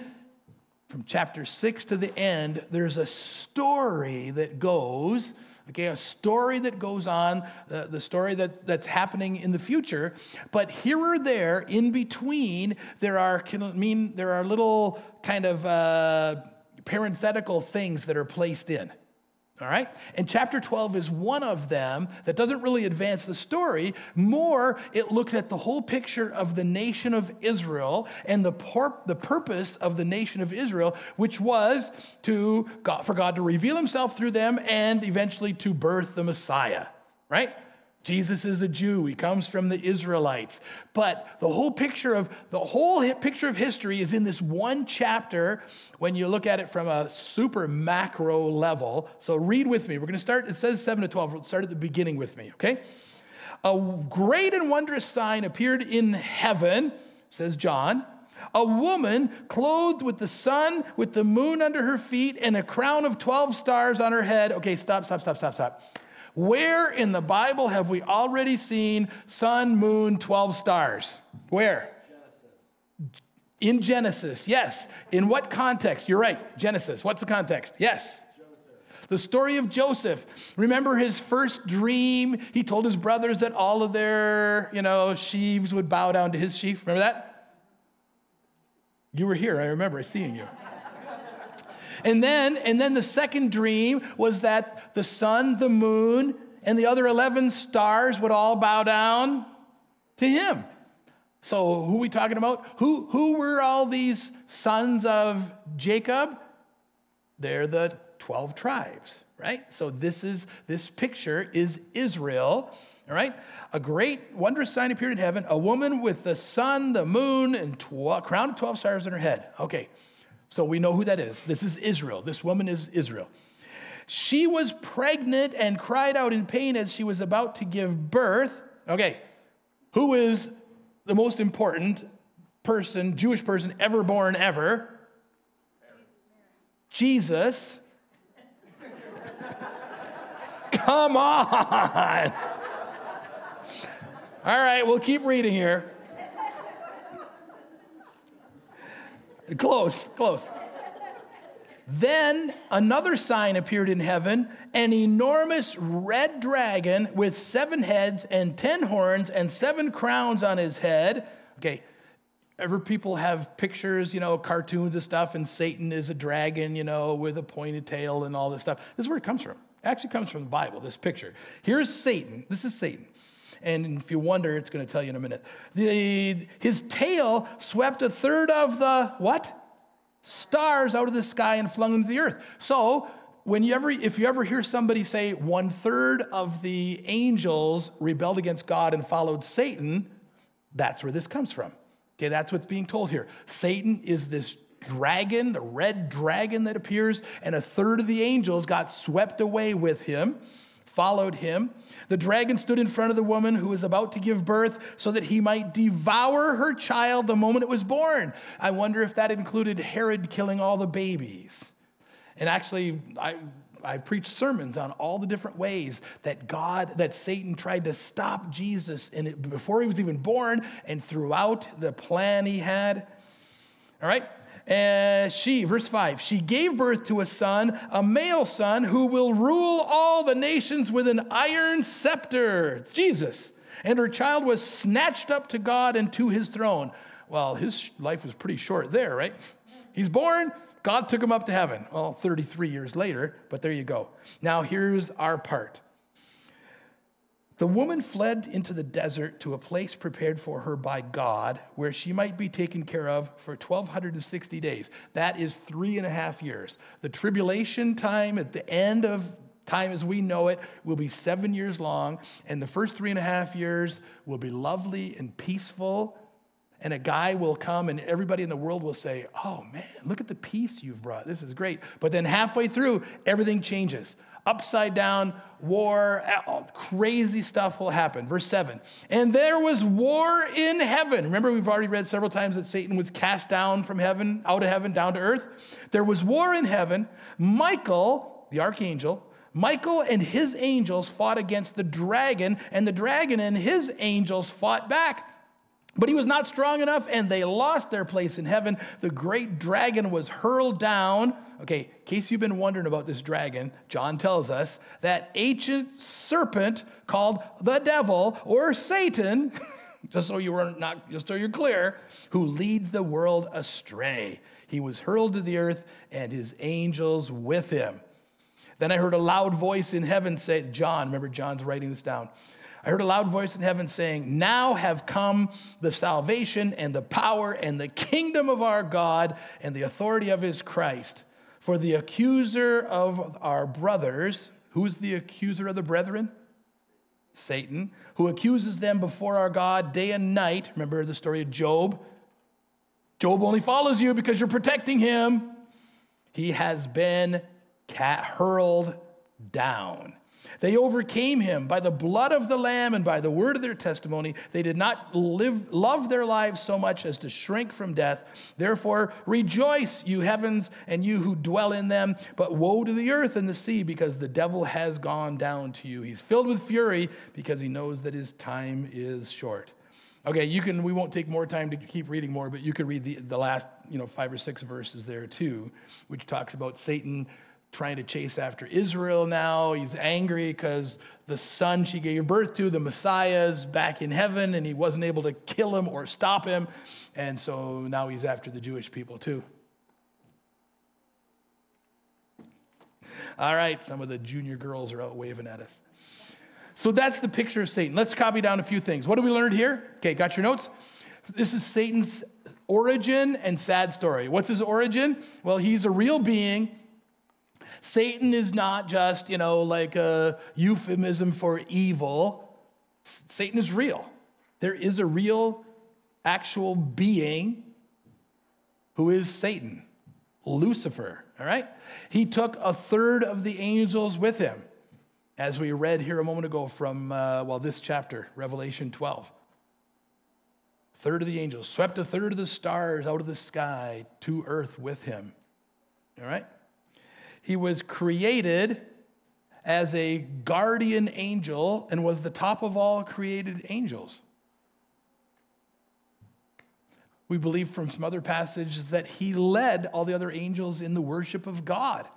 from chapter 6 to the end, there's a story that goes, a story that goes on, the story that's happening in the future. But here or there, in between, there are little kind of parenthetical things that are placed in. All right? And chapter 12 is one of them that doesn't really advance the story. More, it looks at the whole picture of the nation of Israel and the purpose of the nation of Israel, which was for God to reveal himself through them and eventually to birth the Messiah, right? Jesus is a Jew. He comes from the Israelites. But the whole picture of history is in this one chapter when you look at it from a super macro level. So read with me. We're going to start, it says 7 to 12. We'll start at the beginning with me, okay? A great and wondrous sign appeared in heaven, says John. A woman clothed with the sun, with the moon under her feet, and a crown of 12 stars on her head. Okay, stop. Where in the Bible have we already seen sun, moon, 12 stars? Where? Genesis. In Genesis, yes. In what context? You're right, Genesis. What's the context? Yes. Joseph. The story of Joseph. Remember his first dream? He told his brothers that all of their, sheaves would bow down to his sheaf. Remember that? You were here. I remember seeing you. And then the second dream was that the sun, the moon, and the other 11 stars would all bow down to him. So who are we talking about? Who were all these sons of Jacob? They're the 12 tribes, right? So this picture is Israel, all right? A great, wondrous sign appeared in heaven, a woman with the sun, the moon, and crown of 12 stars on her head. Okay. So we know who that is. This is Israel. This woman is Israel. She was pregnant and cried out in pain as she was about to give birth. Okay, who is the most important person, Jewish person ever born ever? Jesus. Come on. All right, we'll keep reading here. Close. Then another sign appeared in heaven, an enormous red dragon with 7 heads and 10 horns and 7 crowns on his head. Okay, ever people have pictures, cartoons and stuff, and Satan is a dragon, with a pointed tail and all this stuff. This is where it comes from. It actually comes from the Bible, this picture. Here's Satan. This is Satan. And if you wonder, it's going to tell you in a minute. His tail swept a third of the, what? Stars out of the sky and flung them to the earth. So if you ever hear somebody say 1/3 of the angels rebelled against God and followed Satan, that's where this comes from. Okay, that's what's being told here. Satan is this dragon, the red dragon that appears, and 1/3 of the angels got swept away with him, followed him. The dragon stood in front of the woman who was about to give birth so that he might devour her child the moment it was born. I wonder if that included Herod killing all the babies. And actually, I've preached sermons on all the different ways that Satan tried to stop Jesus before he was even born and throughout the plan he had. All right? Verse 5, she gave birth to a son, a male son, who will rule all the nations with an iron scepter. It's Jesus. And her child was snatched up to God and to his throne. Well, his life was pretty short there, right? He's born, God took him up to heaven. Well, 33 years later, but there you go. Now here's our part. The woman fled into the desert to a place prepared for her by God, where she might be taken care of for 1,260 days. That is 3.5 years. The tribulation time at the end of time as we know it will be 7 years long, and the first 3.5 years will be lovely and peaceful, and a guy will come and everybody in the world will say, oh man, look at the peace you've brought. This is great. But then halfway through, everything changes. Upside down, war, crazy stuff will happen. Verse 7, and there was war in heaven. Remember, we've already read several times that Satan was cast down from heaven, out of heaven, down to earth. There was war in heaven. Michael, the archangel, Michael and his angels fought against the dragon, and the dragon and his angels fought back. But he was not strong enough, and they lost their place in heaven. The great dragon was hurled down. Okay, in case you've been wondering about this dragon, John tells us that ancient serpent called the devil or Satan, just so you're clear, who leads the world astray. He was hurled to the earth, and his angels with him. Then I heard a loud voice in heaven say, John, remember John's writing this down. I heard a loud voice in heaven saying, now have come the salvation and the power and the kingdom of our God and the authority of his Christ. For the accuser of our brothers, who is the accuser of the brethren? Satan, who accuses them before our God day and night. Remember the story of Job? Job only follows you because you're protecting him. He has been hurled down. They overcame him by the blood of the Lamb and by the word of their testimony. They did not love their lives so much as to shrink from death. Therefore, rejoice, you heavens, and you who dwell in them. But woe to the earth and the sea, because the devil has gone down to you. He's filled with fury because he knows that his time is short. Okay, we won't take more time to keep reading more, but you could read the last 5 or 6 verses there too, which talks about Satan trying to chase after Israel now. He's angry because the son she gave birth to, the Messiah, is back in heaven, and he wasn't able to kill him or stop him. And so now he's after the Jewish people too. All right, some of the junior girls are out waving at us. So that's the picture of Satan. Let's copy down a few things. What have we learned here? Okay, got your notes? This is Satan's origin and sad story. What's his origin? Well, he's a real being. Satan is not just, like a euphemism for evil. Satan is real. There is a real, actual being who is Satan, Lucifer, all right? He took 1/3 of the angels with him, as we read here a moment ago from, this chapter, Revelation 12. 1/3 of the angels, swept 1/3 of the stars out of the sky to earth with him, all right? He was created as a guardian angel and was the top of all created angels. We believe from some other passages that he led all the other angels in the worship of God.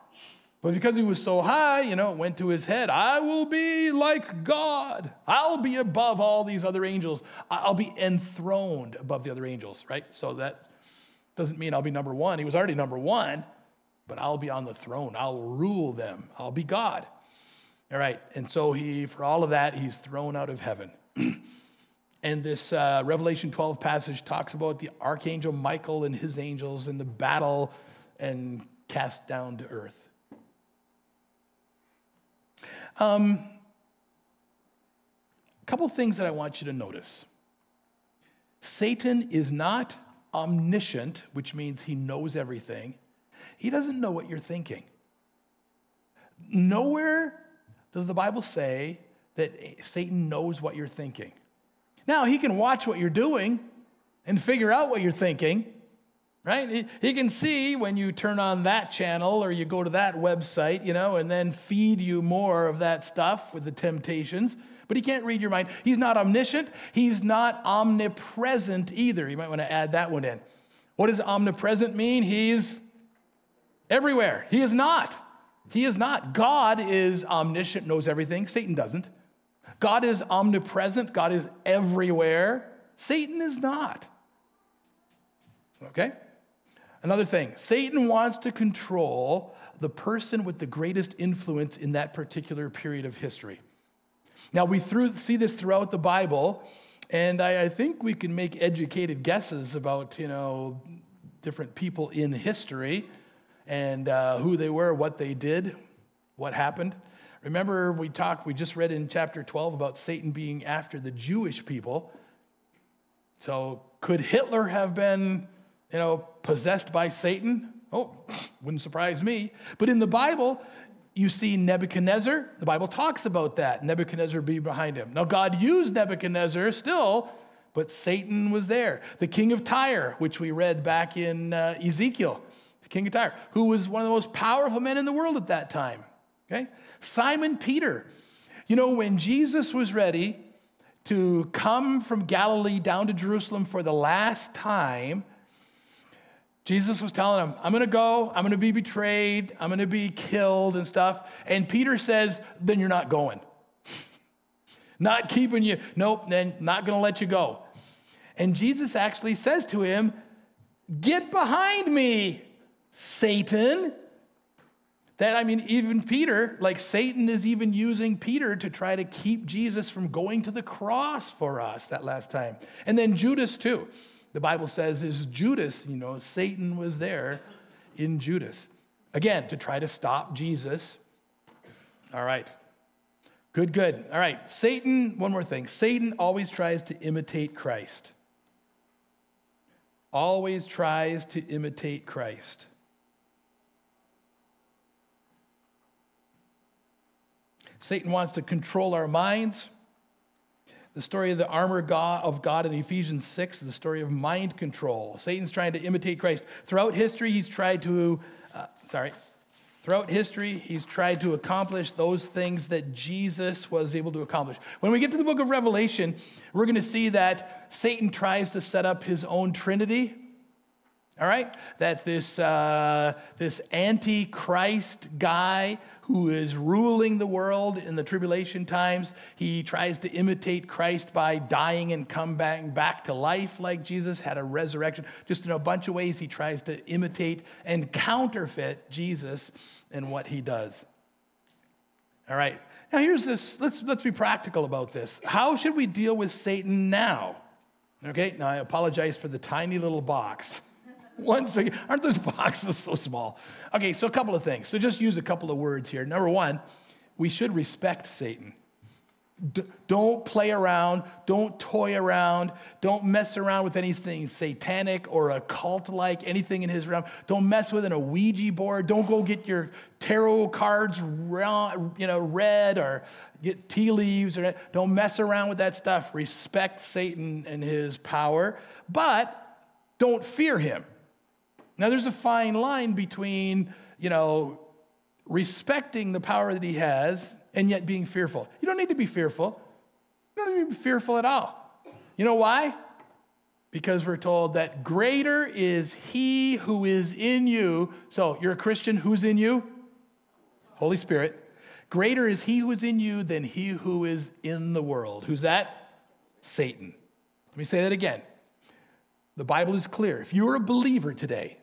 But because he was so high, it went to his head. I will be like God. I'll be above all these other angels. I'll be enthroned above the other angels, right? So that doesn't mean I'll be number one. He was already number one, but I'll be on the throne. I'll rule them. I'll be God. All right, and so for all of that, he's thrown out of heaven. And this Revelation 12 passage talks about the archangel Michael and his angels in the battle and cast down to earth. A couple things that I want you to notice. Satan is not omniscient, which means he knows everything. He doesn't know what you're thinking. Nowhere does the Bible say that Satan knows what you're thinking. Now, he can watch what you're doing and figure out what you're thinking, right? He can see when you turn on that channel or you go to that website, and then feed you more of that stuff with the temptations. But he can't read your mind. He's not omniscient. He's not omnipresent either. You might want to add that one in. What does omnipresent mean? He's everywhere. He is not. He is not. God is omniscient, knows everything. Satan doesn't. God is omnipresent. God is everywhere. Satan is not. Okay? Another thing, Satan wants to control the person with the greatest influence in that particular period of history. Now, we see this throughout the Bible, and I think we can make educated guesses about, different people in history and who they were, what they did, what happened. Remember, we just read in chapter 12 about Satan being after the Jewish people. So could Hitler have been, possessed by Satan? Oh, wouldn't surprise me. But in the Bible, you see Nebuchadnezzar. The Bible talks about that. Nebuchadnezzar be behind him. Now, God used Nebuchadnezzar still, but Satan was there. The king of Tyre, which we read back in Ezekiel, the king of Tyre, who was one of the most powerful men in the world at that time. Okay? Simon Peter. When Jesus was ready to come from Galilee down to Jerusalem for the last time, Jesus was telling him, I'm going to go, I'm going to be betrayed, I'm going to be killed and stuff. And Peter says, then you're not going. Not keeping you, nope, then not going to let you go. And Jesus actually says to him, get behind me, Satan. Even Peter, like Satan is even using Peter to try to keep Jesus from going to the cross for us that last time. And then Judas too. The Bible says is Judas, Satan was there in Judas. Again, to try to stop Jesus. All right. Good. All right. Satan, one more thing. Satan always tries to imitate Christ. Always tries to imitate Christ. Satan wants to control our minds. The story of the armor of God in Ephesians 6 is the story of mind control. Satan's trying to imitate Christ. Throughout history, he's tried to accomplish those things that Jesus was able to accomplish. When we get to the book of Revelation, we're going to see that Satan tries to set up his own Trinity. All right? That this antichrist guy who is ruling the world in the tribulation times, he tries to imitate Christ by dying and come back to life like Jesus, had a resurrection. Just in a bunch of ways, he tries to imitate and counterfeit Jesus and what he does. All right. Now here's this. Let's be practical about this. How should we deal with Satan now? Okay. Now I apologize for the tiny little box. Once again, aren't those boxes so small? Okay, so a couple of things. So just use a couple of words here. Number one, we should respect Satan. Don't play around. Don't toy around. Don't mess around with anything satanic or occult-like, anything in his realm. Don't mess with a Ouija board. Don't go get your tarot cards read or get tea leaves. Don't mess around with that stuff. Respect Satan and his power, but don't fear him. Now, there's a fine line between, respecting the power that he has and yet being fearful. You don't need to be fearful. You don't need to be fearful at all. You know why? Because we're told that greater is he who is in you. So you're a Christian, who's in you? Holy Spirit. Greater is he who is in you than he who is in the world. Who's that? Satan. Let me say that again. The Bible is clear. If you're a believer today,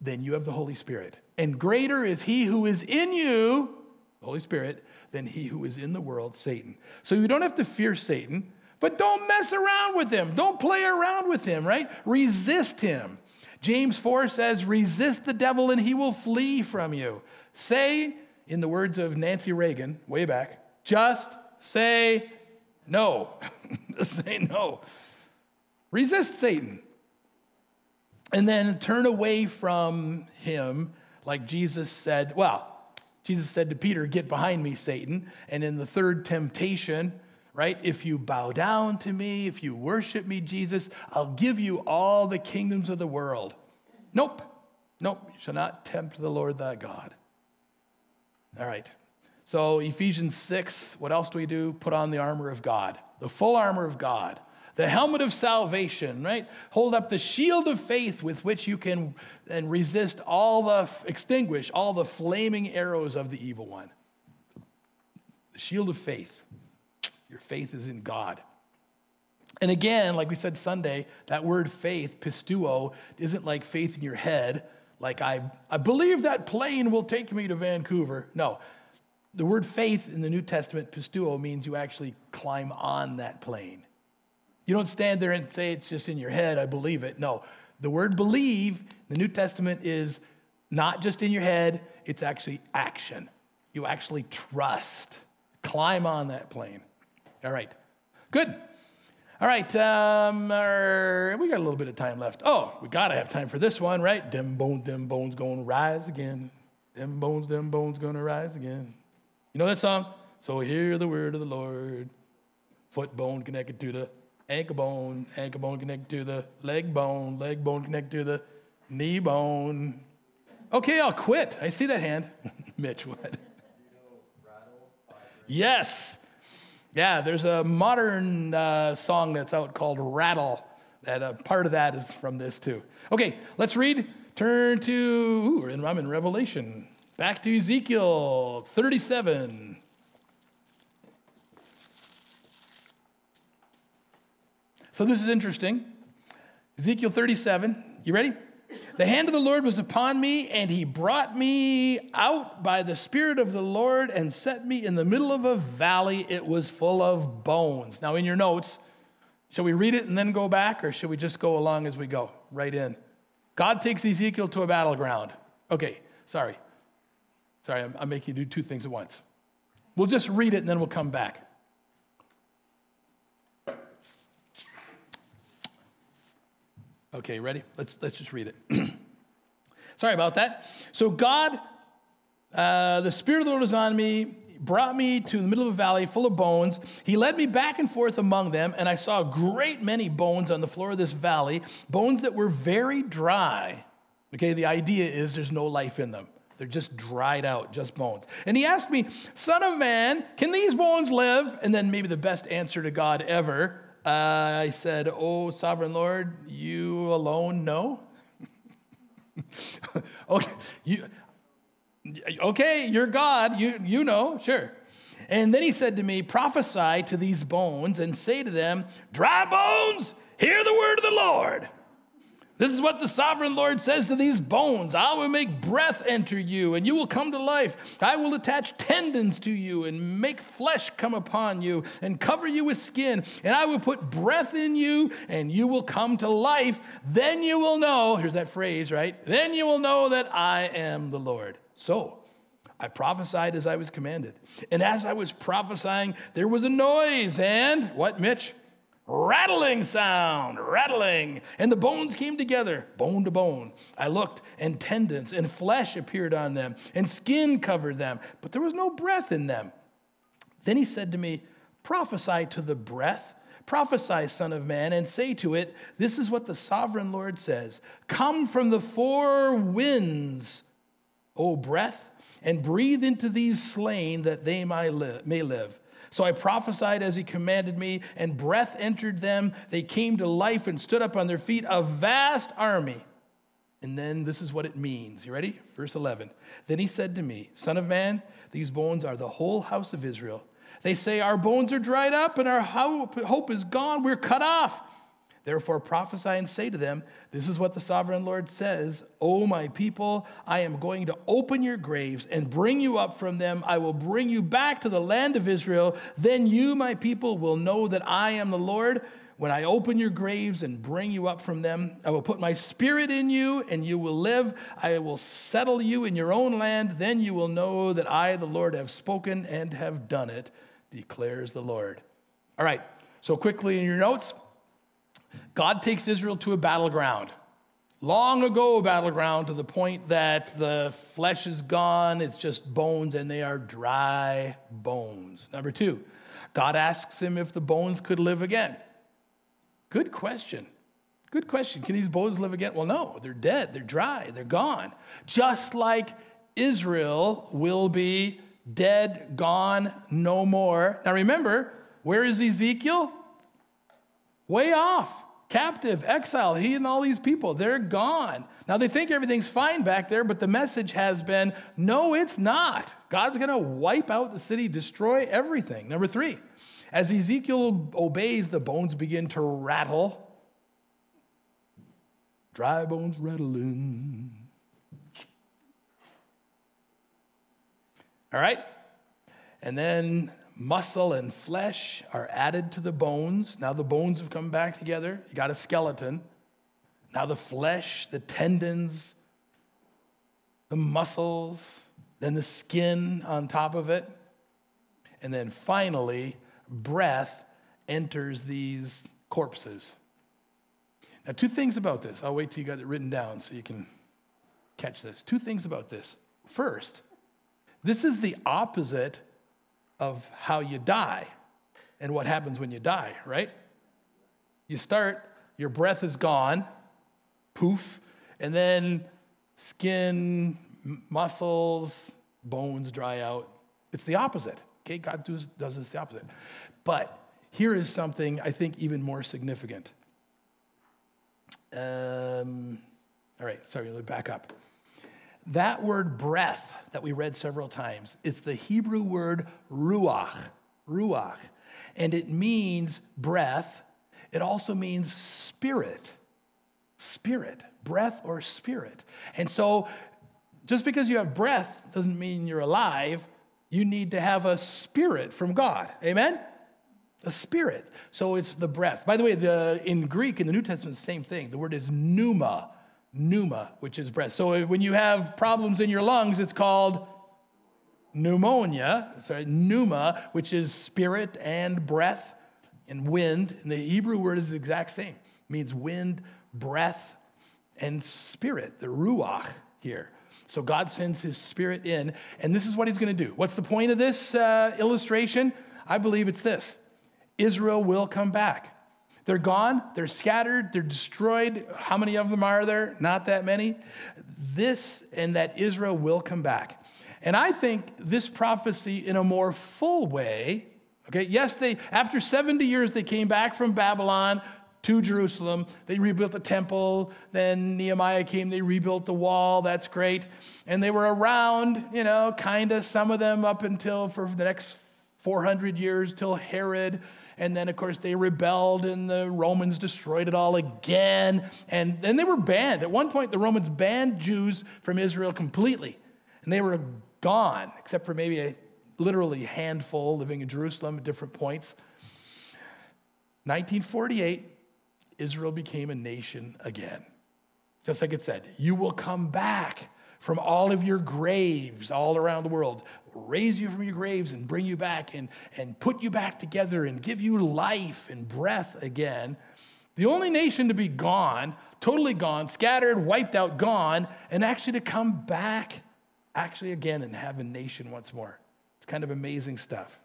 then you have the Holy Spirit. And greater is he who is in you, the Holy Spirit, than he who is in the world, Satan. So you don't have to fear Satan, but don't mess around with him. Don't play around with him, right? Resist him. James 4 says, resist the devil and he will flee from you. Say, in the words of Nancy Reagan, way back, just say no. Just say no. Resist Satan. And then turn away from him, like Jesus said. Well, Jesus said to Peter, get behind me, Satan. And in the third temptation, right, if you bow down to me, if you worship me, Jesus, I'll give you all the kingdoms of the world. Nope. You shall not tempt the Lord thy God. All right. So Ephesians 6, what else do we do? Put on the armor of God, the full armor of God. The helmet of salvation, right? Hold up the shield of faith with which you can and resist extinguish all the flaming arrows of the evil one. The shield of faith. Your faith is in God. And again, like we said Sunday, that word faith, pistuo, isn't like faith in your head, like I believe that plane will take me to Vancouver. No. The word faith in the New Testament, pistuo, means you actually climb on that plane. You don't stand there and say it's just in your head, I believe it. No, the word believe in the New Testament is not just in your head, it's actually action. You actually trust. Climb on that plane. All right, good. All right, we got a little bit of time left. Oh, we got to have time for this one, right? Them bones gonna rise again. Them bones gonna rise again. You know that song? So hear the word of the Lord. Foot bone connected to the ankle bone connected to the leg bone connected to the knee bone. Okay, I'll quit. I see that hand. Mitch, what? Yes. Yeah, there's a modern song that's out called Rattle. That part of that is from this too. Okay, let's read. Turn to, I'm in Revelation. Back to Ezekiel 37. So this is interesting. Ezekiel 37, you ready? The hand of the Lord was upon me, and he brought me out by the Spirit of the Lord and set me in the middle of a valley. It was full of bones. Now in your notes, shall we read it and then go back, or should we just go along as we go? Right in. God takes Ezekiel to a battleground. Okay, sorry, I'm making you do two things at once. We'll just read it and then we'll come back. Okay, ready? Let's just read it. Sorry about that. So God, the Spirit of the Lord was on me, brought me to the middle of a valley full of bones. He led me back and forth among them, and I saw a great many bones on the floor of this valley, bones that were very dry. Okay, the idea is there's no life in them. They're just dried out, just bones. And he asked me, Son of man, can these bones live? And then maybe the best answer to God ever. I said, oh, sovereign Lord, you alone know? Okay, you're God, you know, sure. And then he said to me, prophesy to these bones and say to them, dry bones, hear the word of the Lord. This is what the sovereign Lord says to these bones. I will make breath enter you, and you will come to life. I will attach tendons to you and make flesh come upon you and cover you with skin. And I will put breath in you, and you will come to life. Then you will know, here's that phrase, right? Then you will know that I am the Lord. So I prophesied as I was commanded. And as I was prophesying, there was a noise and, what, Mitch? Rattling sound, rattling. And the bones came together, bone to bone. I looked, and tendons and flesh appeared on them, and skin covered them, but there was no breath in them. Then he said to me, prophesy to the breath. Prophesy, son of man, and say to it, this is what the sovereign Lord says. Come from the four winds, O breath, and breathe into these slain that they may live. So I prophesied as he commanded me, and breath entered them. They came to life and stood up on their feet, a vast army. And then this is what it means. You ready? Verse 11. Then he said to me, Son of man, these bones are the whole house of Israel. They say, our bones are dried up and our hope is gone. We're cut off. Therefore prophesy and say to them, this is what the sovereign Lord says, O my people, I am going to open your graves and bring you up from them. I will bring you back to the land of Israel. Then you, my people, will know that I am the Lord. When I open your graves and bring you up from them, I will put my spirit in you and you will live. I will settle you in your own land. Then you will know that I, the Lord, have spoken and have done it, declares the Lord. All right, so quickly in your notes, God takes Israel to a battleground. Long ago battleground, to the point that the flesh is gone, it's just bones, and they are dry bones. Number 2, God asks him if the bones could live again. Good question. Good question. Can these bones live again? Well, no, they're dead, they're dry, they're gone. Just like Israel will be dead, gone, no more. Now remember, where is Ezekiel? Way off, captive, exile. He and all these people, they're gone. Now they think everything's fine back there, but the message has been, no, it's not. God's going to wipe out the city, destroy everything. Number 3, as Ezekiel obeys, the bones begin to rattle. Dry bones rattling. All right? And then muscle and flesh are added to the bones. Now the bones have come back together. You got a skeleton. Now the flesh, the tendons, the muscles, then the skin on top of it. And then finally, breath enters these corpses. Now, 2 things about this. I'll wait till you got it written down so you can catch this. 2 things about this. First, this is the opposite of how you die and what happens when you die, right? You start, your breath is gone, poof, and then skin, muscles, bones dry out. It's the opposite, okay? God does this the opposite. But here is something I think even more significant. All right, sorry, let me back up. That word breath that we read several times, it's the Hebrew word ruach, and it means breath. It also means spirit, breath or spirit. And so just because you have breath doesn't mean you're alive. You need to have a spirit from God, amen? A spirit. So it's the breath. By the way, in Greek, in the New Testament, same thing. The word is pneuma, which is breath. So when you have problems in your lungs, it's called pneuma, which is spirit and breath and wind. And the Hebrew word is the exact same. It means wind, breath, and spirit, the ruach here. So God sends his spirit in, and this is what he's going to do. What's the point of this illustration? I believe it's this. Israel will come back. They're gone, they're scattered, they're destroyed. How many of them are there? Not that many. This and that Israel will come back. And I think this prophecy in a more full way, okay, yes, after 70 years they came back from Babylon to Jerusalem. They rebuilt the temple. Then Nehemiah came, they rebuilt the wall. That's great. And they were around, kind of, some of them up until for the next 400 years till Herod. And then, of course, they rebelled and the Romans destroyed it all again. And then they were banned. At one point, the Romans banned Jews from Israel completely. And they were gone, except for maybe a literally handful living in Jerusalem at different points. 1948, Israel became a nation again. Just like it said, you will come back from all of your graves all around the world, raise you from your graves and bring you back and put you back together and give you life and breath again. The only nation to be gone, totally gone, scattered, wiped out, gone, and actually to come back actually again and have a nation once more. It's kind of amazing stuff.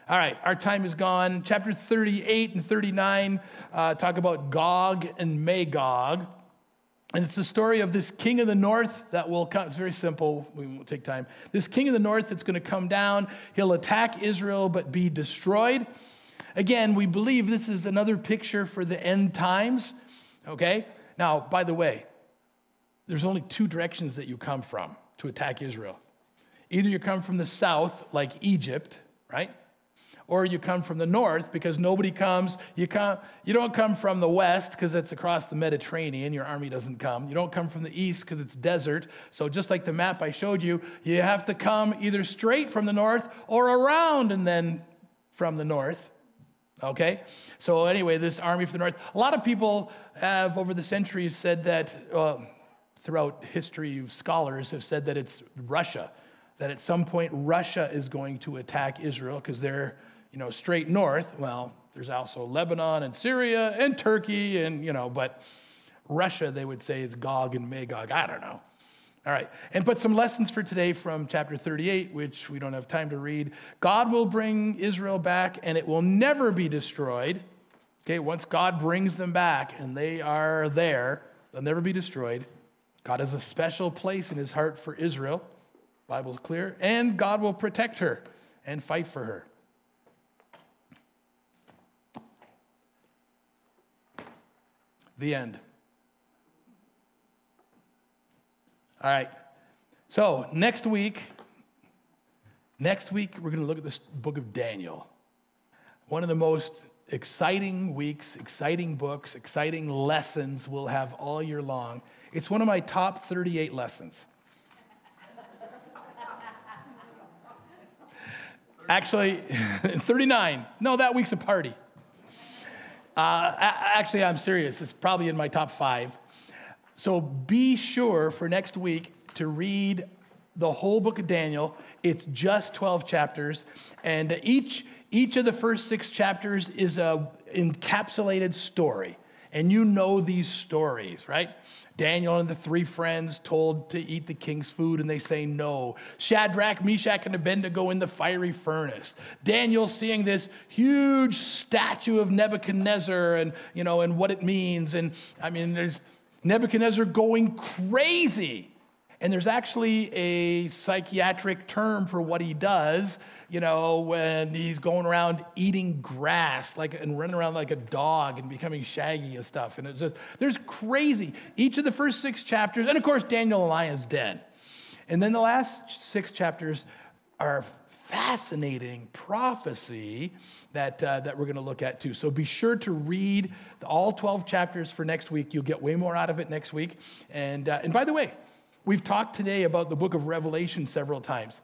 All right, our time is gone. Chapter 38 and 39 talk about Gog and Magog. And it's the story of this king of the north that will come. It's very simple. We won't take time. This king of the north that's going to come down. He'll attack Israel but be destroyed. Again, we believe this is another picture for the end times. Okay? Now, by the way, there's only two directions that you come from to attack Israel. Either you come from the south, like Egypt, right? Or you come from the north, because nobody comes. You don't come from the west because it's across the Mediterranean. Your army doesn't come. You don't come from the east because it's desert. So just like the map I showed you, you have to come either straight from the north or around and then from the north. Okay? So anyway, this army from the north. A lot of people have over the centuries said that, throughout history, scholars have said that it's Russia. That at some point Russia is going to attack Israel because they're straight north. Well, there's also Lebanon and Syria and Turkey but Russia, they would say, is Gog and Magog. I don't know. All right. But some lessons for today from chapter 38, which we don't have time to read. God will bring Israel back and it will never be destroyed. Okay, once God brings them back and they are there, they'll never be destroyed. God has a special place in his heart for Israel. Bible's clear. And God will protect her and fight for her. The end. All right. So next week, we're going to look at this book of Daniel. One of the most exciting weeks, exciting books, exciting lessons we'll have all year long. It's one of my top 38 lessons. Actually, 39. No, that week's a party. Actually, I'm serious. It's probably in my top 5. So be sure for next week to read the whole book of Daniel. It's just 12 chapters. And each of the first 6 chapters is an encapsulated story. And you know these stories, right? Daniel and the 3 friends told to eat the king's food, and they say no. Shadrach, Meshach, and Abednego in the fiery furnace. Daniel seeing this huge statue of Nebuchadnezzar and what it means. And I mean, there's Nebuchadnezzar going crazy. And there's actually a psychiatric term for what he does, when he's going around eating grass and running around like a dog and becoming shaggy and stuff. And it's just, there's crazy. Each of the first 6 chapters, and of course, Daniel and Lion's den. And then the last 6 chapters are fascinating prophecy that we're going to look at too. So be sure to read all 12 chapters for next week. You'll get way more out of it next week. And by the way, we've talked today about the book of Revelation several times.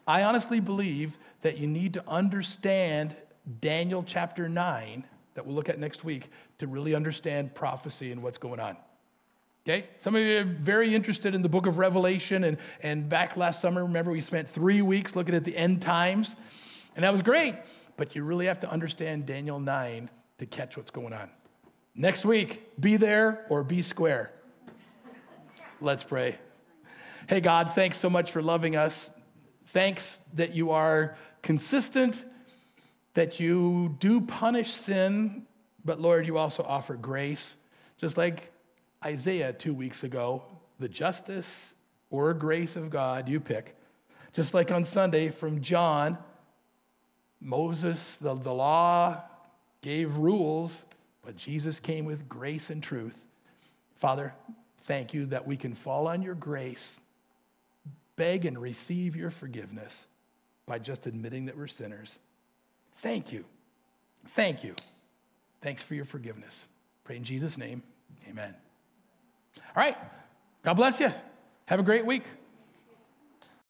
I honestly believe that you need to understand Daniel chapter 9, that we'll look at next week, to really understand prophecy and what's going on. Okay? Some of you are very interested in the book of Revelation, and back last summer, remember, we spent 3 weeks looking at the end times, and that was great, but you really have to understand Daniel 9 to catch what's going on. Next week, be there or be square. Let's pray. Hey, God, thanks so much for loving us. Thanks that you are consistent, that you do punish sin, but Lord, you also offer grace. Just like Isaiah 2 weeks ago, the justice or grace of God, you pick. Just like on Sunday from John, Moses, the law gave rules, but Jesus came with grace and truth. Father, thank you that we can fall on your grace, beg and receive your forgiveness by just admitting that we're sinners. Thank you. Thank you. Thanks for your forgiveness. Pray in Jesus' name. Amen. All right. God bless you. Have a great week.